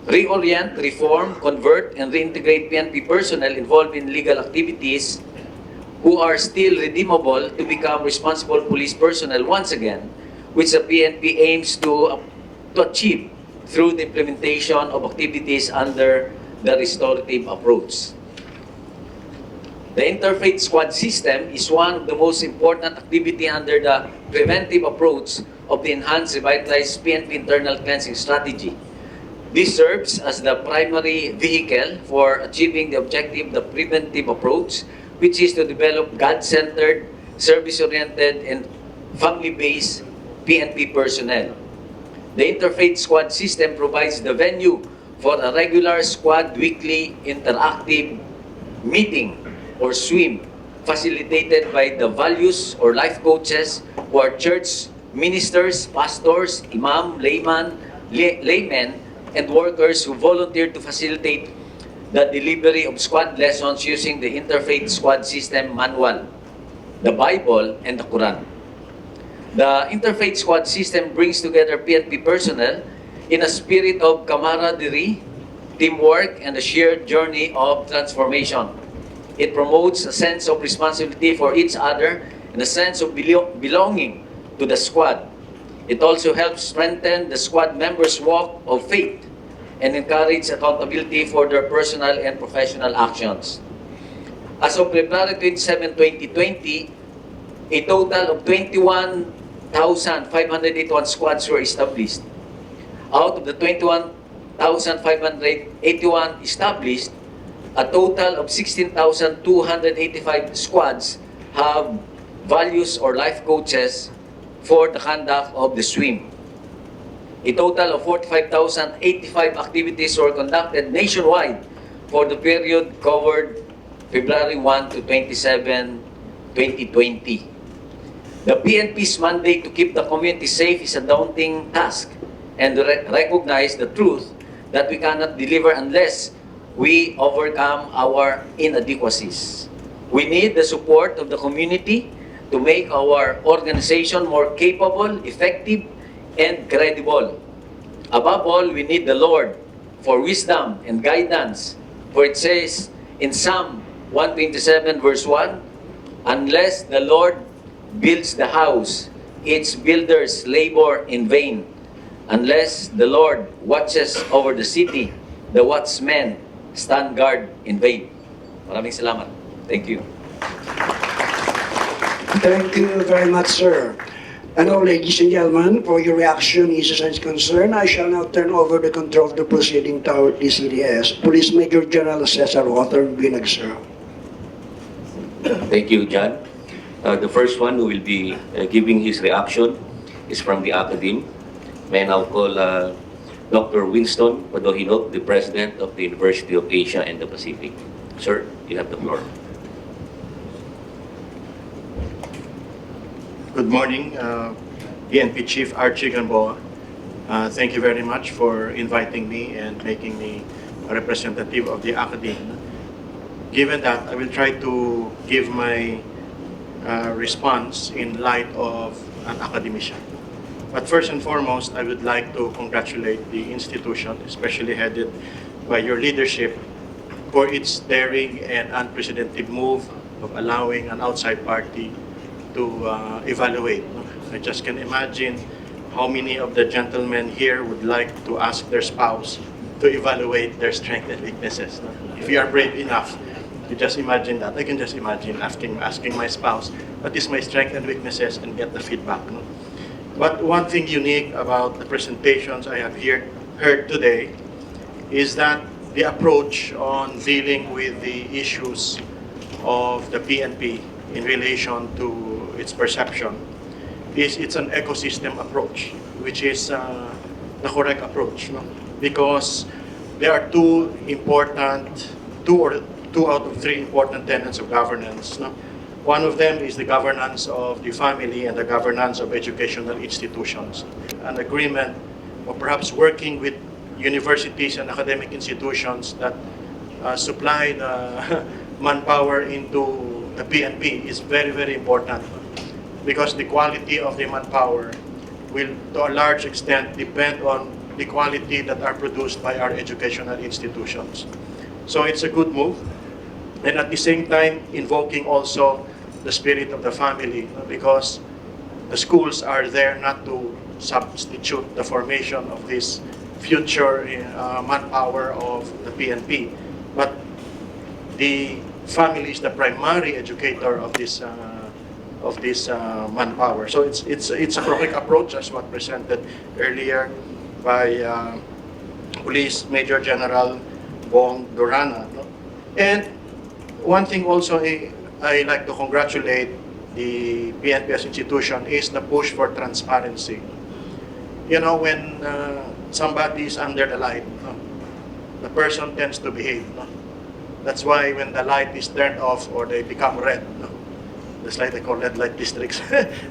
Reorient, reform, convert, and reintegrate PNP personnel involved in legal activities who are still redeemable to become responsible police personnel once again, which the PNP aims to achieve through the implementation of activities under the restorative approach. The Interfaith Squad system is one of the most important activity under the preventive approach of the Enhanced Revitalized PNP Internal Cleansing Strategy. This serves as the primary vehicle for achieving the objective of the preventive approach, which is to develop God-centered, service-oriented, and family-based PNP personnel. The Interfaith Squad system provides the venue for a regular squad weekly interactive meeting or swim facilitated by the values or life coaches who are church ministers, pastors, imam, laymen, and workers who volunteer to facilitate the delivery of squad lessons using the Interfaith Squad System Manual, the Bible, and the Quran. The Interfaith Squad System brings together PNP personnel in a spirit of camaraderie, teamwork, and a shared journey of transformation. It promotes a sense of responsibility for each other and a sense of belonging to the squad. It also helps strengthen the squad members' walk of faith and encourage accountability for their personal and professional actions. As of February 27, 2020, a total of 21,581 squads were established. Out of the 21,581 established, a total of 16,285 squads have values or life coaches for the conduct of the swim. A total of 45,085 activities were conducted nationwide for the period covered February 1 to 27, 2020. The PNP's mandate to keep the community safe is a daunting task, and recognize the truth that we cannot deliver unless we overcome our inadequacies. We need the support of the community to make our organization more capable, effective, and credible. Above all, we need the Lord for wisdom and guidance. For it says in Psalm 127 verse 1, unless the Lord builds the house, its builders labor in vain. Unless the Lord watches over the city, the watchmen stand guard in vain. Maraming salamat. Thank you. Thank you very much, sir. And now, ladies and gentlemen, for your reaction, issues, and concern, I shall now turn over the control of the proceeding to our DCDS. Police Major General Cesar Walter Binag, sir. Thank you, John. The first one who will be giving his reaction is from the Academe. May I now call Dr. Winston Padohinok, the President of the University of Asia and the Pacific. Sir, you have the floor. Good morning, PNP Chief Archie Gamboa. Thank you very much for inviting me and making me a representative of the Academe. Given that, I will try to give my response in light of an academician. But first and foremost, I would like to congratulate the institution, especially headed by your leadership, for its daring and unprecedented move of allowing an outside party to evaluate. I just can imagine how many of the gentlemen here would like to ask their spouse to evaluate their strengths and weaknesses. If you are brave enough, you just imagine that. I can just imagine asking my spouse, what is my strength and weaknesses, and get the feedback. No? But one thing unique about the presentations I have heard today is that the approach on dealing with the issues of the PNP in relation to its perception it's an ecosystem approach, which is the correct approach, no? Because there are two out of three important tenets of governance. No? One of them is the governance of the family and the governance of educational institutions. An agreement, or perhaps working with universities and academic institutions that supply the manpower into the PNP is very, very important, because the quality of the manpower will, to a large extent, depend on the quality that are produced by our educational institutions. So it's a good move, and at the same time, invoking also the spirit of the family, because the schools are there not to substitute the formation of this future manpower of the PNP, but the family is the primary educator of this manpower. So it's a correct approach, as what presented earlier by Police Major General Bong Dorana. No? And one thing also I like to congratulate the PNP as institution is the push for transparency. You know, when somebody is under the light, the person tends to behave. No? That's why when the light is turned off or they become red, that's like they call red light districts,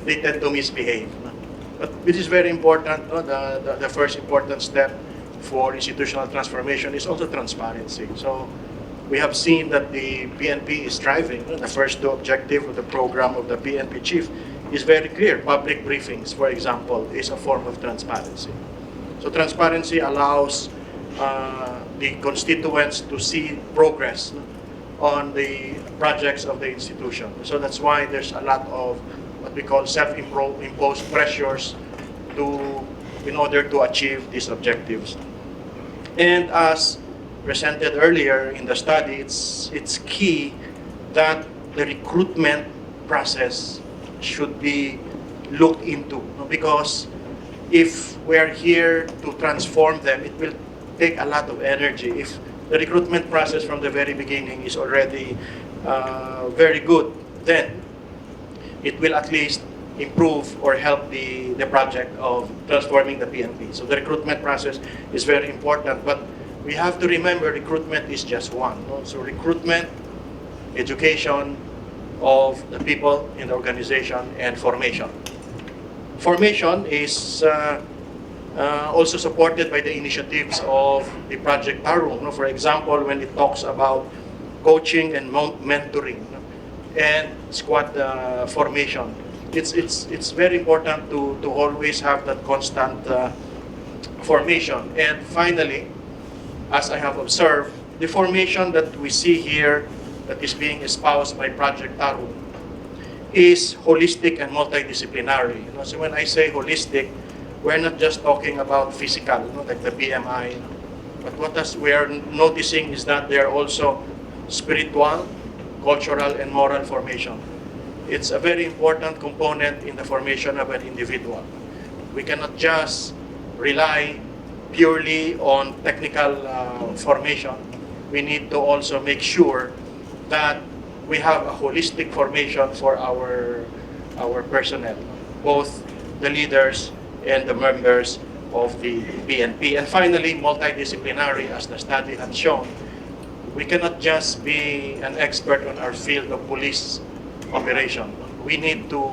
they tend to misbehave. But it is very important. The first important step for institutional transformation is also transparency. So we have seen that the PNP is striving. The first two objectives of the program of the PNP chief is very clear. Public briefings, for example, is a form of transparency. So transparency allows the constituents to see progress on the projects of the institution. So that's why there's a lot of what we call self-imposed pressures in order to achieve these objectives. And as presented earlier in the study, it's key that the recruitment process should be looked into, because if we're here to transform them, it will take a lot of energy. If the recruitment process from the very beginning is already very good, then it will at least improve or help the project of transforming the PNP. So the recruitment process is very important, but we have to remember recruitment is just one. No? So recruitment, education of the people in the organization, and formation. Formation is also supported by the initiatives of the Project TARUNG. No? For example, when it talks about coaching and mentoring, no? and squad formation, it's very important to always have that constant formation. And finally, as I have observed, the formation that we see here that is being espoused by Project TARUNG is holistic and multidisciplinary. You know, so when I say holistic, we're not just talking about physical, you know, like the BMI, you know, but what we are noticing is that there are also spiritual, cultural, and moral formation. It's a very important component in the formation of an individual. We cannot just rely purely on technical formation. We need to also make sure that we have a holistic formation for our personnel, both the leaders and the members of the PNP. And finally, multidisciplinary, as the study had shown. We cannot just be an expert on our field of police operation. We need to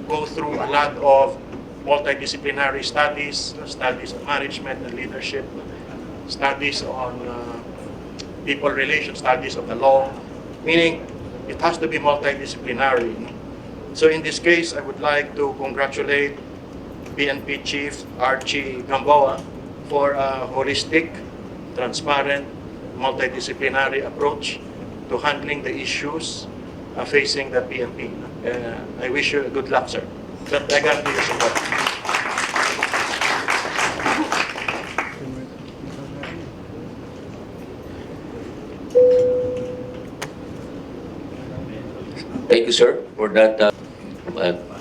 go through a lot of multidisciplinary studies, studies on management and leadership, studies on people relations, studies of the law, meaning it has to be multidisciplinary. So in this case, I would like to congratulate PNP Chief Archie Gamboa for a holistic, transparent, multidisciplinary approach to handling the issues facing the PNP. I wish you good luck, sir. But I guarantee your support. Thank you, sir, for that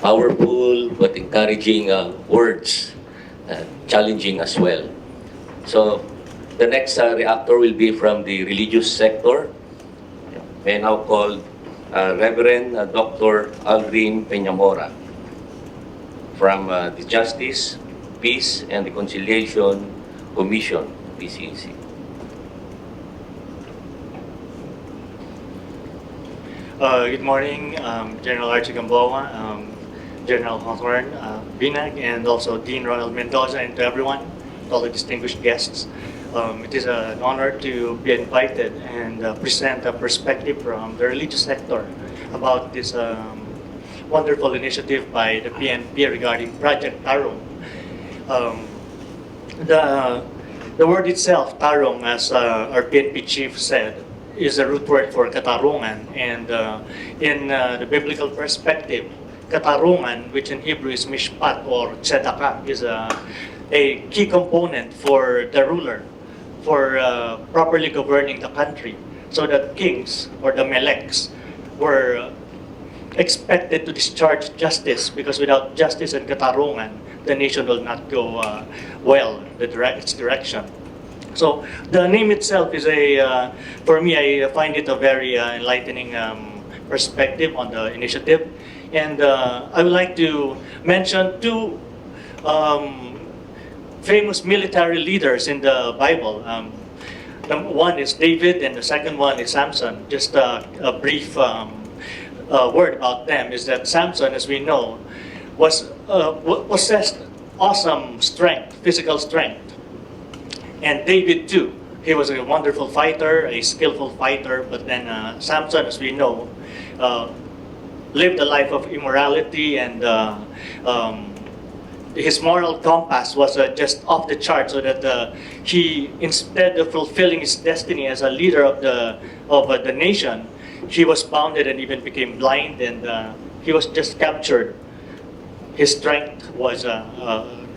powerful but encouraging words, challenging as well. So, the next reactor will be from the religious sector. May I now call Reverend Dr. Aldrin Peñamora from the Justice, Peace, and Reconciliation Commission, PCC. Good morning, General Archie Gamboa, General Hawthorne, Binag, and also Dean Ronald Mendoza, and to everyone, to all the distinguished guests. It is an honor to be invited and present a perspective from the religious sector about this wonderful initiative by the PNP regarding Project TARUNG. The word itself, TARUNG, as our PNP chief said, is a root word for katarungan, and in the biblical perspective, katarungan, which in Hebrew is mishpat or tzedakah, is a key component for the ruler, for properly governing the country, so that kings or the meleks were expected to discharge justice, because without justice and katarungan, the nation will not go well, its direction. So the name itself is for me, I find it a very enlightening perspective on the initiative. And I would like to mention two famous military leaders in the Bible. One is David and the second one is Samson. Just a brief word about them is that Samson, as we know, possessed awesome strength, physical strength. And David too, he was a wonderful fighter, a skillful fighter, but then Samson, as we know, lived a life of immorality, and his moral compass was just off the chart, so that he, instead of fulfilling his destiny as a leader of the nation, he was bounded and even became blind, and he was just captured. His strength was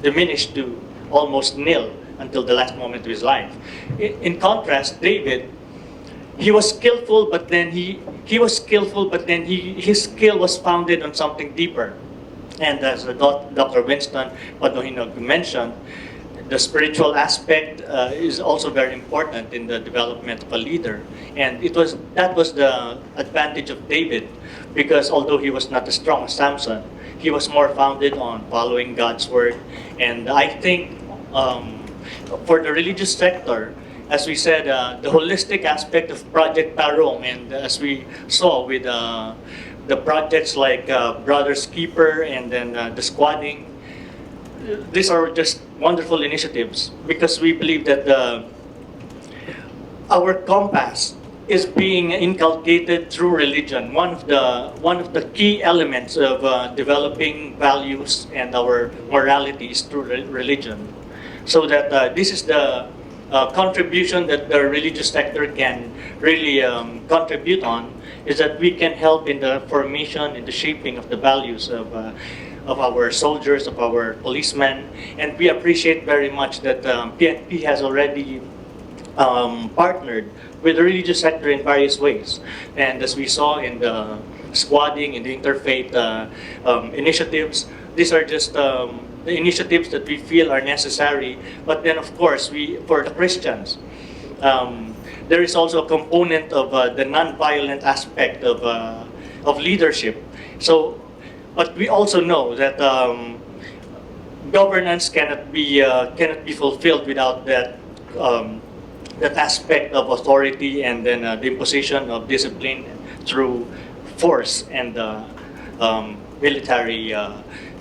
diminished to almost nil until the last moment of his life. In contrast, David, he was skillful, but then his skill was founded on something deeper. And as Dr. Winston Padohino mentioned, the spiritual aspect is also very important in the development of a leader. And that was the advantage of David, because although he was not as strong as Samson, he was more founded on following God's word. And I think for the religious sector, as we said, the holistic aspect of Project TARUNG, and as we saw with the projects like Brothers Keeper and then the squadding, these are just wonderful initiatives, because we believe that our compass is being inculcated through religion. One of the key elements of developing values and our morality is through religion. So that this is the contribution that the religious sector can really contribute on, is that we can help in the formation, in the shaping of the values of our soldiers, of our policemen. And we appreciate very much that PNP has already partnered with the religious sector in various ways. And as we saw in the squadding, in the interfaith initiatives, these are just the initiatives that we feel are necessary. But then, of course, for the Christians, there is also a component of the non-violent aspect of leadership. So, but we also know that governance cannot be fulfilled without that aspect of authority, and then the imposition of discipline through force and military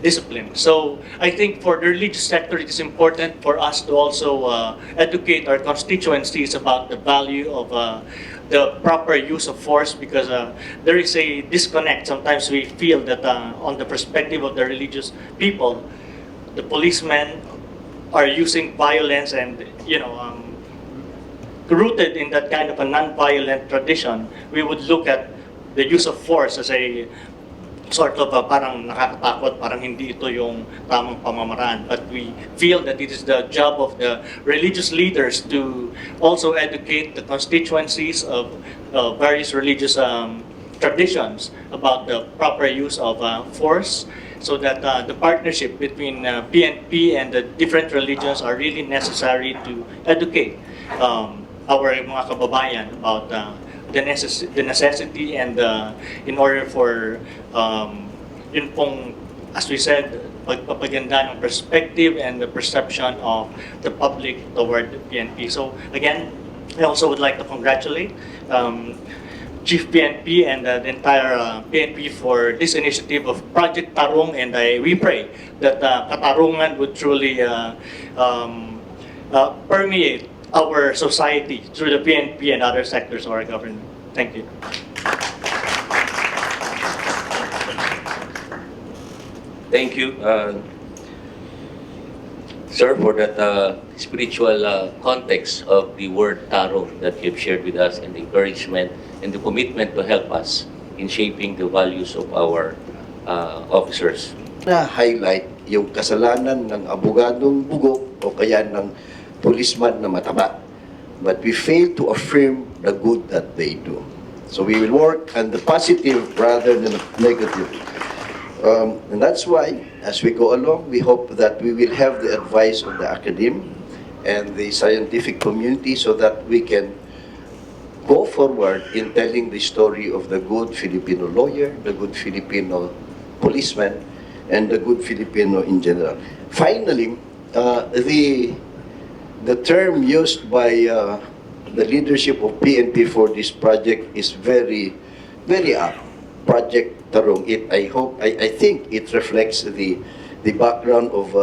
discipline. So I think for the religious sector, it is important for us to also educate our constituencies about the value of the proper use of force, because there is a disconnect. Sometimes we feel that on the perspective of the religious people, the policemen are using violence and, rooted in that kind of a non-violent tradition, we would look at the use of force as a sort of parang nakakatakot, parang hindi ito yung tamang pamamaraan. But we feel that it is the job of the religious leaders to also educate the constituencies of various religious traditions about the proper use of force, so that the partnership between PNP and the different religions are really necessary to educate our mga kababayan about the necessity and in order for yun pong, as we said, pagpapaganda ng perspective and the perception of the public toward the PNP. So again, I also would like to congratulate Chief PNP and the entire PNP for this initiative of Project Tarung, and we pray that katarungan would truly permeate our society through the PNP and other sectors of our government. Thank you. Thank you, sir, for that spiritual context of the word tarung that you've shared with us, and the encouragement and the commitment to help us in shaping the values of our officers. Na-highlight yung kasalanan ng abogadong bugok o kaya ng policeman na mataba. But we fail to affirm the good that they do. So we will work on the positive rather than the negative. And that's why, as we go along, we hope that we will have the advice of the academe and the scientific community so that we can go forward in telling the story of the good Filipino lawyer, the good Filipino policeman, and the good Filipino in general. Finally, the term used by the leadership of PNP for this project is very, very apt. Project Tarung. I think it reflects the background of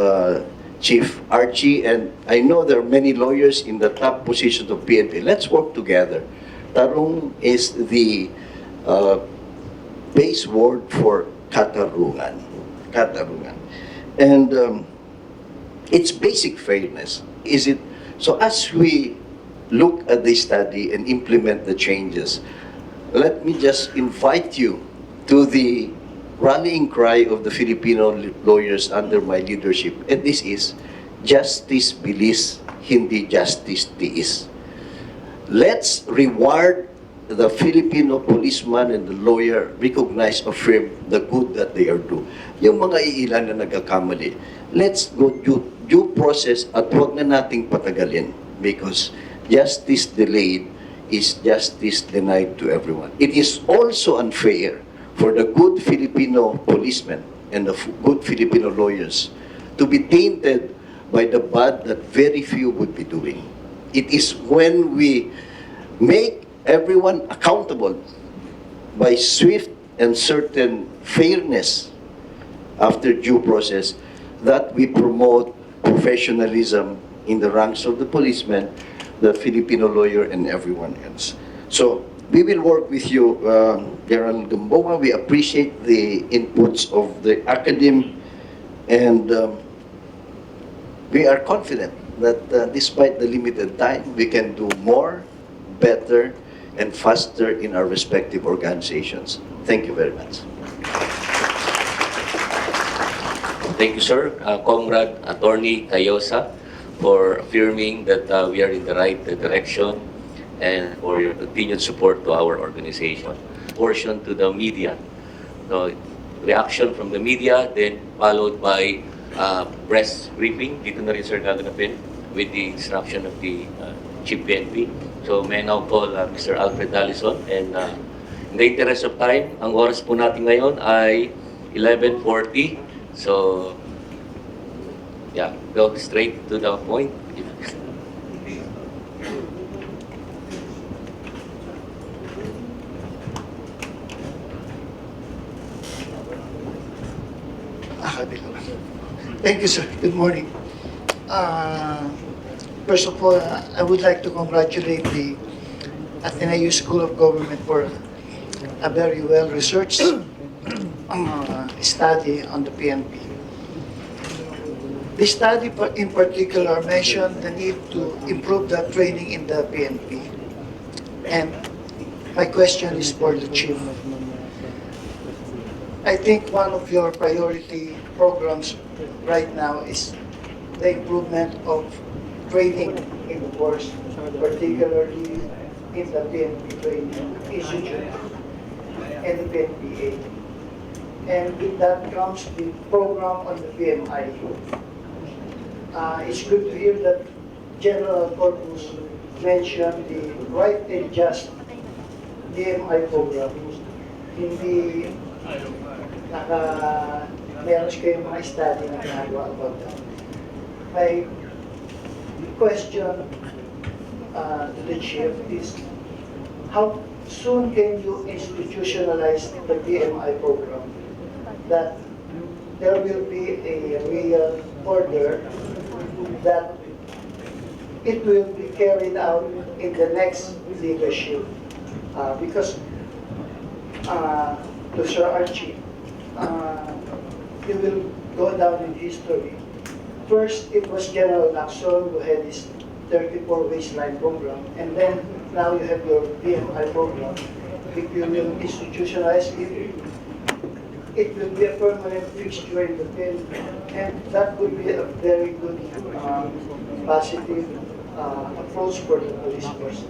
Chief Archie, and I know there are many lawyers in the top positions of PNP. Let's work together. Tarung is the base word for katarungan. Katarungan. And it's basic fairness. Is it? So as we look at the study and implement the changes, let me just invite you to the rallying cry of the Filipino lawyers under my leadership. And this is, justice bilis, hindi justice tiis. Let's reward the Filipino policeman and the lawyer, recognize, affirm the good that they are doing. Yung mga iilan na nagkakamali, let's go due process at huwag na nating patagalin, because justice delayed is justice denied to everyone. It is also unfair for the good Filipino policemen and the good Filipino lawyers to be tainted by the bad that very few would be doing. It is when we make everyone accountable by swift and certain fairness after due process that we promote professionalism in the ranks of the policemen, the Filipino lawyer, and everyone else. So we will work with you, General Gamboa. We appreciate the inputs of the academe, and we are confident that despite the limited time, we can do more, better, and faster in our respective organizations. Thank you very much. Thank you, sir. Comrade Attorney Cayosa, for affirming that we are in the right direction, and for your continued support to our organization. Portion to the media. So, reaction from the media, then followed by press briefing. Dito na rin, sir, gaganapin with the instruction of the Chief PNP. So, may I now call Mr. Alfred Allison. And in the interest of time, ang oras po natin ngayon ay 11:40. So, yeah, go straight to the point. Thank you, sir. Good morning. First of all, I would like to congratulate the Ateneo School of Government for a very well-researched study on the PNP. The study in particular mentioned the need to improve the training in the PNP. And my question is for the chief. I think one of your priority programs right now is the improvement of training in the force, particularly in the PNP training institute and the PNPA. And with that comes the program on the BMI. It's good to hear that General Corpus mentioned the right and just BMI program. Hindi meron kayong mga study na ginagawa about that. My question to the chief is, how soon can you institutionalize the BMI program that there will be a real order that it will be carried out in the next leadership? Because to Sir Archie, he will go down in history. First, it was General Lacson who had his 34 waistline program, and then now you have your BMI program. If you will institutionalize it, it will be a permanent fixture in the field, and that would be a very good positive approach for the police force.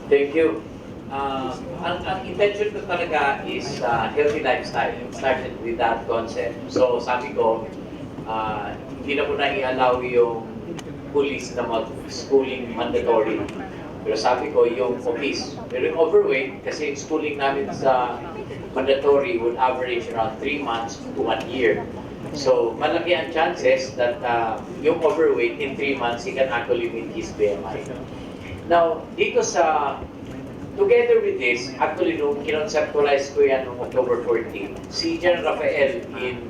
Thank you. Ang intention ko talaga is healthy lifestyle. It started with that concept. So sabi ko, hindi na ko na i-allow yung police na mag-schooling mandatory. Pero sabi ko, yung office, pero yung overweight, kasi yung schooling namin sa mandatory would average around 3 months to 1 year. So malaki ang chances that yung overweight in 3 months, he can actually meet his BMI. Now, dito sa together with this, actually, nung kinonceptualize ko yan noong October 14, si General Rafael in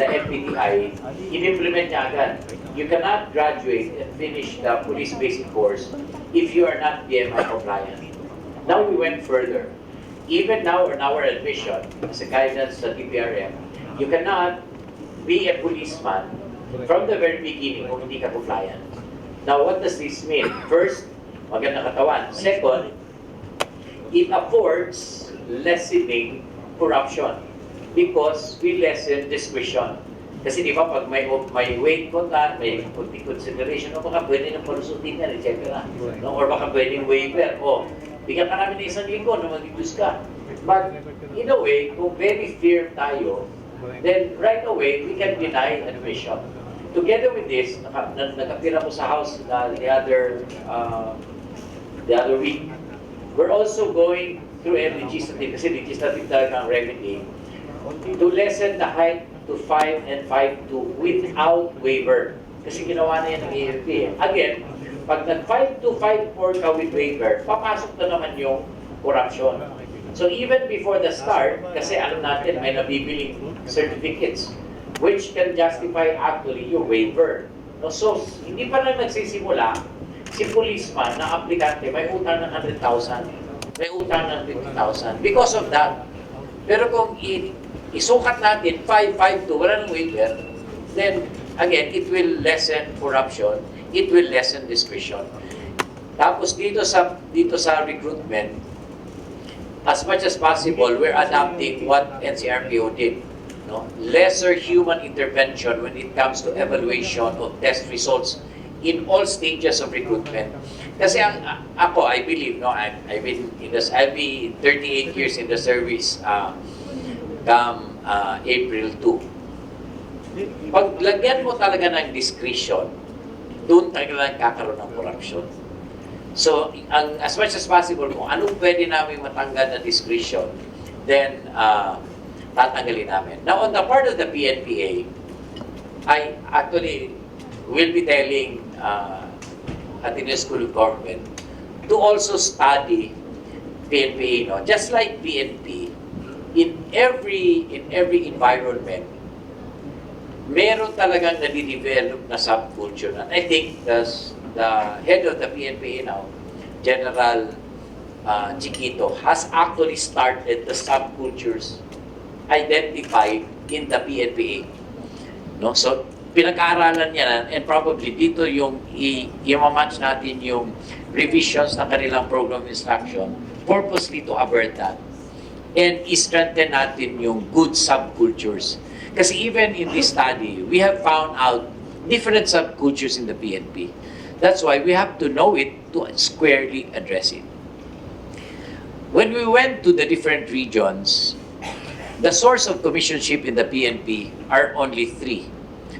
the MPTI, in-implement niya agad. You cannot graduate and finish the police basic course if you are not BMI compliant. Now we went further. Even now in our admission, as a guidance sa TPRM, you cannot be a policeman from the very beginning kung hindi ka compliant. Now, what does this mean? First, maganda katawan. Second, it affords lessening corruption because we lessen discretion. Kasi di ba pag may weight content, may consideration, o baka pwede ng palusutin yan, etc. No? Or baka pwedeng waiver, o bigyan ka namin ng 1 linggo na mag-reduce ka. But in a way, kung very firm tayo, then right away, we can deny admission. Together with this, nagkapira ko sa house the other week. We're also going through a legislative, kasi legislative talaga ang remedy, to lessen the height to 5 and 5'2" without waiver. Kasi ginawa na yan ng AFP. Again, pag nag-5 to 5'4" ka with waiver, papasok na naman yung corruption. So even before the start, kasi alam natin may nabibiling certificates which can justify actually your waiver. No, so hindi pa na nagsisimula, si policeman na aplikante may utang ng 100,000, may utang ng 50,000 because of that. Pero kung isukat natin 5'2", wala ng waiver, then again, it will lessen corruption, it will lessen discretion. Tapos dito sa recruitment, as much as possible, we're adapting what NCRPO did. No? Lesser human intervention when it comes to evaluation of test results in all stages of recruitment. Kasi ako, I believe, no, I'll be 38 years in the service come April 2. Pag lagyan mo talaga ng discretion, doon talaga kakaroon ng corruption. So, as much as possible, kung anong pwede namin matanggal na discretion, then tatanggalin namin. Now, on the part of the PNPA, I actually will be telling Ateneo School of Government to also study PNPA. No? Just like PNP, in every environment, meron talagang nadidevelop na subculture. And I think the head of the PNPA now, General Chiquito, has actually started the subcultures identified in the PNPA. No? So, pinag-aaralan niya na, and probably dito yung i-match natin yung revisions ng kanilang program of instruction purposely to avert that. And i-strengthen natin yung good subcultures. Kasi even in this study, we have found out different subcultures in the PNP. That's why we have to know it to squarely address it. When we went to the different regions, the source of commissionship in the PNP are only three.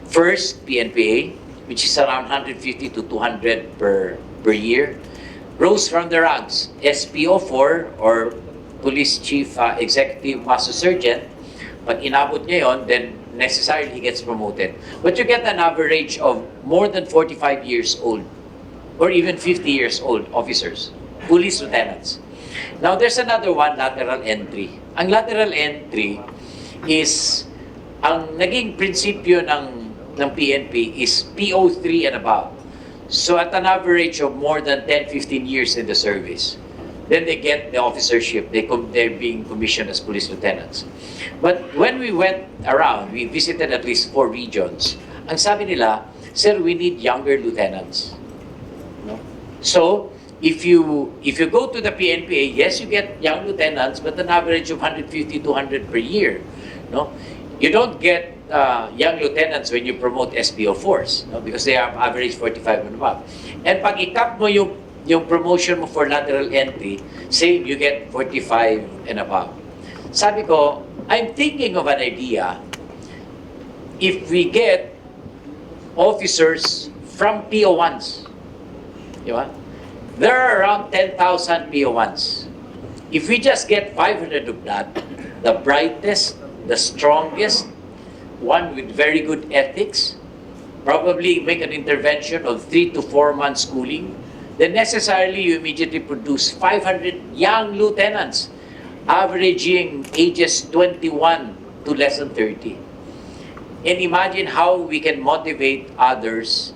First, PNPA, which is around 150 to 200 per year, rose from the ranks. SPO4, or Police Chief Executive Master Sergeant, pag inabot niya yun, then necessarily he gets promoted. But you get an average of more than 45 years old, or even 50 years old officers, police lieutenants. Now, there's another one, lateral entry. Ang lateral entry is, ang naging prinsipyo ng PNP is PO3 and above. So at an average of more than 10-15 years in the service, then they get the officership. They're being commissioned as police lieutenants. But when we went around, we visited at least 4 regions. Ang sabi nila, sir, we need younger lieutenants. No? So, if you go to the PNPA, yes, you get young lieutenants, but an average of 150-200 per year. No? You don't get young lieutenants when you promote SPO4s, no? Because they have average 45 and above. And pag i-cap mo yung promotion mo for lateral entry, same, you get 45 and above. Sabi ko, I'm thinking of an idea. If we get officers from PO1s, di ba? There are around 10,000 PO1s. If we just get 500 of that, the brightest, the strongest, one with very good ethics, probably make an intervention of 3 to 4 months schooling, then necessarily you immediately produce 500 young lieutenants, averaging ages 21 to less than 30. And imagine how we can motivate others,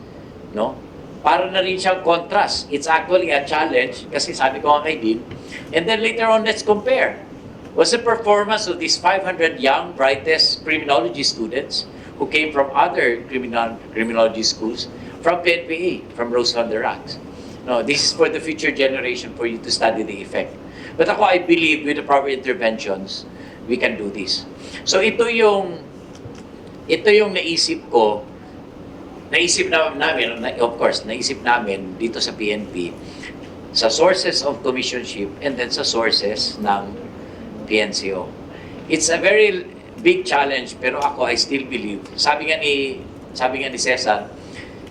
no? Para na rin siyang contrast. It's actually a challenge, kasi sabi ko nga kay Dean, and then later on, let's compare. Was the performance of these 500 young, brightest criminology students who came from other criminology schools, from PNPA, from Rose on the Rocks. No, this is for the future generation, for you to study the effect. But ako, I believe with the proper interventions, we can do this. So ito yung naisip ko, of course, naisip namin dito sa PNP, sa sources of commissionship, and then sa sources ng PNCO. It's a very big challenge, pero ako, I still believe. Sabi nga ni Cesar,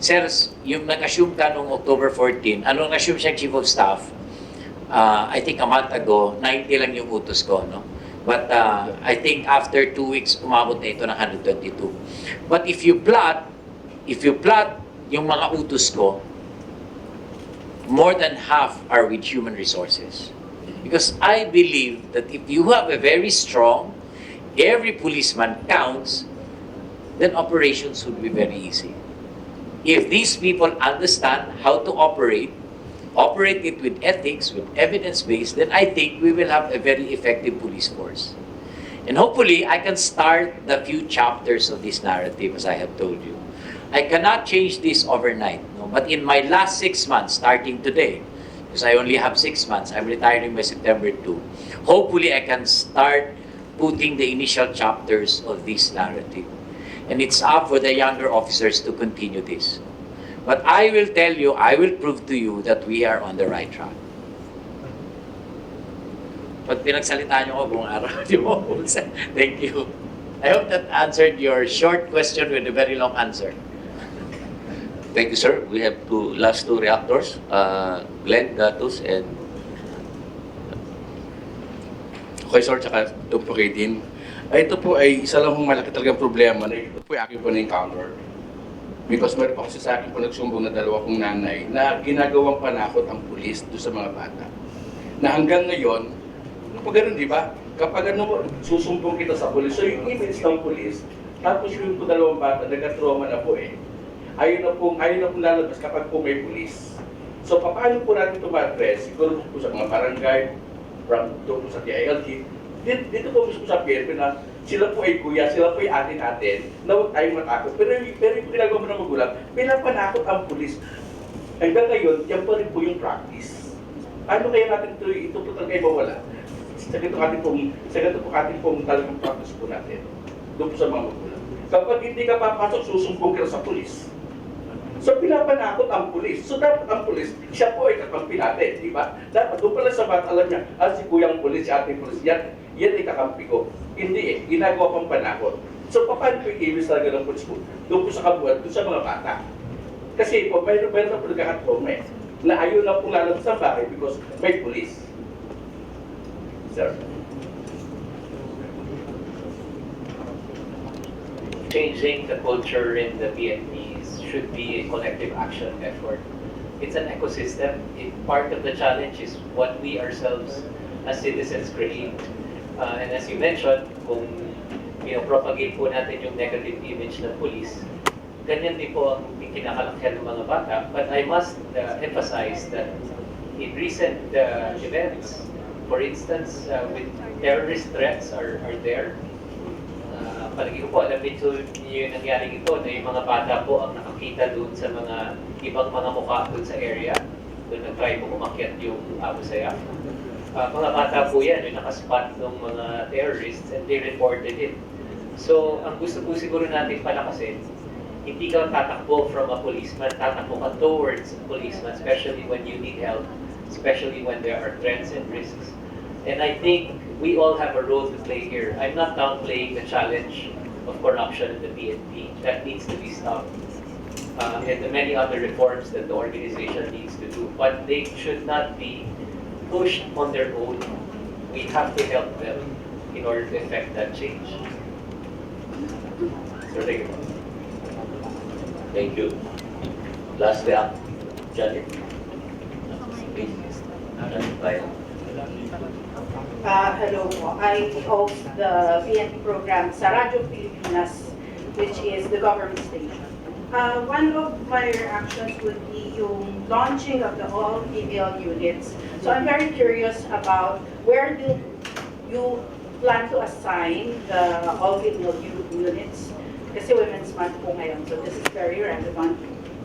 Sir, yung nag-assume ka noong October 14, anong nag-assume siyang Chief of Staff, I think a month ago, 90 lang yung utos ko, no? But I think after 2 weeks, umabot na ito ng 122. But if you plot yung mga utos ko, more than half are with human resources. Because I believe that if you have a very strong, every policeman counts, then operations would be very easy. If these people understand how to operate it with ethics, with evidence-based, then I think we will have a very effective police force. And hopefully, I can start the few chapters of this narrative, as I have told you. I cannot change this overnight, no? But in my last 6 months, starting today, because I only have 6 months, I'm retiring by September 2, hopefully I can start putting the initial chapters of this narrative. And it's up for the younger officers to continue this. But I will tell you, I will prove to you that we are on the right track. Pag pinagsalita niyo ko buong araw, di mo? Thank you. I hope that answered your short question with a very long answer. Thank you, sir. We have last two reactors, Glenn Gatos and... Okay, sir, tsaka ito po kay Dean. Ito po ay isa lang malaki talagang problema na ito po ay aking po na-encounter. Because meron po kasi sa akin po nagsumbong na dalawa kong nanay na ginagawang panakot ang pulis doon sa mga bata. Na hanggang ngayon, ano po ganun, di ba? kapag ano, susumbong kita sa pulis, so yung image ng pulis, tapos yung po dalawang bata, nagka-trauma na po eh. Ayaw na pong lalabas kapag po may pulis. So, paano po natin ito ma-address? Siguro po sa mga barangay, from doon sa TILG, dito po mismo sa PNP na sila po ay kuya, sila po ay atin-atin, na huwag tayong matakot. Pero yung ginagawa mo ng magulang, pinapanakot ang pulis. Hanggang ngayon, yan pa rin po yung practice. Paano kaya natin ito po talaga mawala? Sa ganito po ating pong talagang practice po natin. Doon po sa mga magulang. Kapag hindi ka papasok, susumbong ka sa pulis. So, pinapanakot ang pulis. So, dapat ang pulis, siya po ay kakampi natin, di ba? Dapat doon pala sa bata, alam niya, si kuyang pulis, si ating pulis, yan ay kakampi ko. Hindi eh, ginagawa pang panakot. So, paano po yung ibig talaga ng pulis po? Doon po sa kabuhat, doon sa mga bata. Kasi po, mayroon na po nagkakatroma eh, na ayaw na pong lalabas ng bahay because may pulis. Sir. Changing the culture in the PNPs should be a collective action effort. It's an ecosystem. Part of the challenge is what we ourselves as citizens create. And as you mentioned, kung propagate po natin yung negative image ng police, ganyan din po ang kinakalakyan ng mga bata. But I must emphasize that in recent events, for instance, with terrorist threats are there, palagi ko po, alam nito yung nangyaring ito na yung mga bata po ang nakakita doon sa mga ibang mga mukha doon sa area. Doon nag-try po umakyat yung Abu Sayyaf. Mga bata po yan, yung nakaspot ng mga terrorists and they reported it. So, ang gusto po siguro natin palakasin, hindi ka tatakbo from a policeman, tatakbo ka towards a policeman, especially when you need help, especially when there are threats and risks. And I think we all have a role to play here. I'm not downplaying the challenge of corruption in the PNP. That needs to be stopped. And the many other reforms that the organization needs to do. But they should not be pushed on their own. We have to help them in order to effect that change. So, thank you. Thank you. Last react, Janet. Please. Janet, hello po. I host the PNP program sa Radyo Pilipinas, which is the government station. One of my reactions would be yung launching of the all-female units. So I'm very curious about where do you plan to assign the all-female units? Kasi Women's Month po ngayon, so this is very relevant.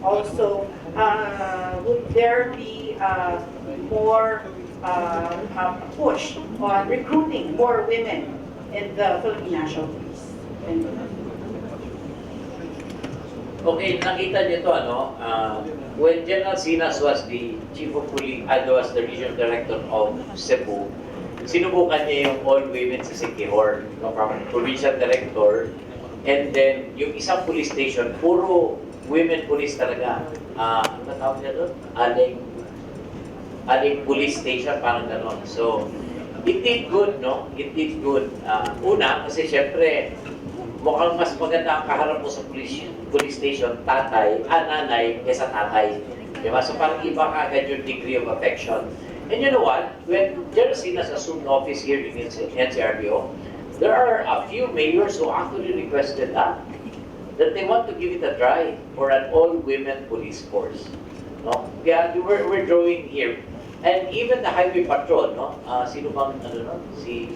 Also, would there be more push on recruiting more women in the Philippine National Police? Okay, nakita niyo to, when General Sinas was the Chief of Police, was the Regional Director of Cebu, sinubukan niya yung all-women sa Siquijor, Provincial Director, and then yung isang police station, puro women police talaga. Ano tawag niya doon? Aling police station, parang gano'n. So, it did good, no? It did good. Una, kasi syempre, mukhang mas maganda ang kaharap mo sa police station, nanay, kesa tatay. Diba? So, parang iba kagad yung degree of affection. And you know what? When General Sinas assumed office here in NCRPO, there are a few mayors who actually requested that they want to give it a try for an all-women police force. No? Kaya we're drawing here. And even the highway patrol, no? Sino bang, si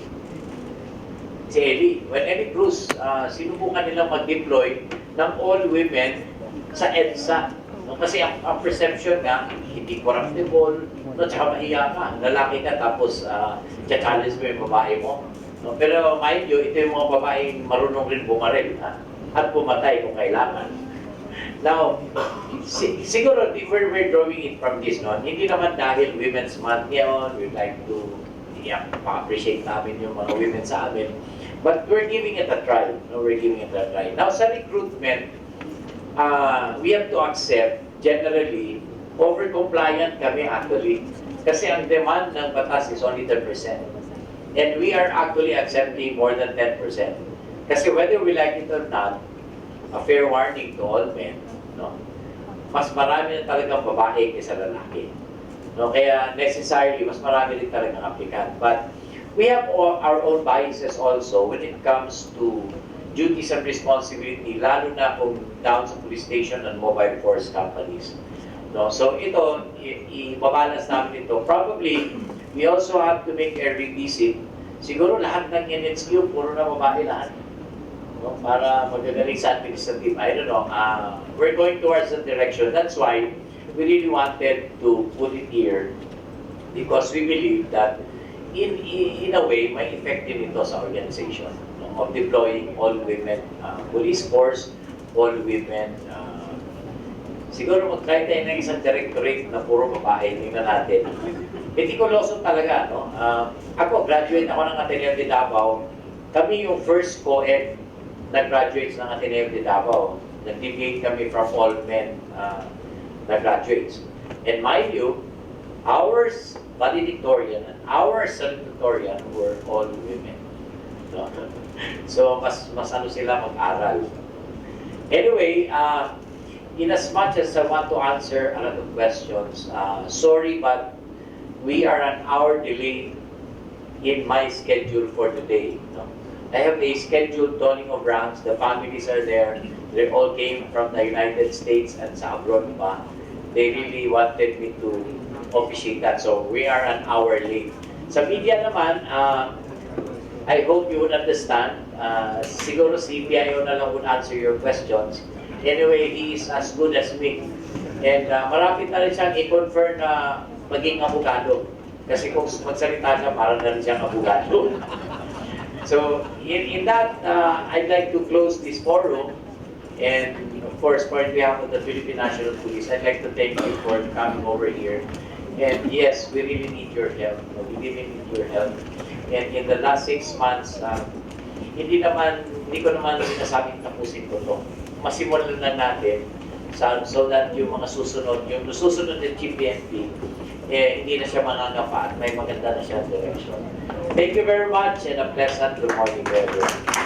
Ellie. When Ellie Cruz, sinubukan nilang mag-deploy ng all-women sa EDSA. No? Kasi ang perception nga, hindi corruptible, no? Tsaka mahiya ka. Lalaki ka, tapos challenge mo yung babae mo. No? Pero mind you, ito yung mga babaeng marunong rin bumaril, at pumatay kung kailangan. Now, siguro we're drawing it from this, no? Hindi naman dahil Women's Month ngayon, we'd like to pa-appreciate namin yung mga women sa amin. But we're giving it a try. No? We're giving it a try. Now, sa recruitment, we have to accept, generally, over-compliant kami actually. Kasi ang demand ng batas is only 10%. And we are actually accepting more than 10%. Kasi whether we like it or not, a fair warning to all men, no? Mas marami na talagang babae kaysa lalaki. No? Kaya necessarily, mas marami rin talagang applicant. But we have our own biases also when it comes to duties and responsibility, lalo na kung down sa police station and mobile force companies. No? So ito, i-balance namin ito. Probably, we also have to make a revisit. Siguro lahat ng NHQ, puro na babae lahat. No? Para magagaling sa administrative. I don't know. We're going towards that direction. That's why we really wanted to put it here because we believe that in a way, may effect din ito sa organization, no? Of deploying all women police force, all women. Siguro mag-try tayo ng isang directorate na puro babae, tingnan natin. Petikuloso talaga, no? Ako, graduate ako ng Ateneo de Davao. Kami yung first co-ed na graduates ng Ateneo de Davao. Nag-deviate kami from all men na graduates. And mind you, our valedictorian and our salutatorian were all women. No? So, mas ano sila mag-aral. Anyway, in as much as I want to answer a lot of questions, sorry, but we are an hour delayed in my schedule for today. No? I have a scheduled donning of ranks. The families are there. They all came from the United States and sa abroad pa. They really wanted me to officiate that. So we are an hour late. Sa media naman, I hope you would understand. Siguro si PIO na lang would answer your questions. Anyway, he is as good as me. And marapit na rin siyang i-confirm na maging abogado. Kasi kung magsalita siya, parang na rin siyang abogado. So, in that, I'd like to close this forum. And of course, for behalf of the Philippine National Police, I'd like to thank you for coming over here. And yes, we really need your help. We really need your help. And in the last 6 months, hindi ko naman sinasabing tapusin ko to. Masimulan na natin so that yung mga susunod ng GPNP, hindi na siya mangangapa at may maganda na siya direction. Thank you very much and a pleasant good morning, everyone.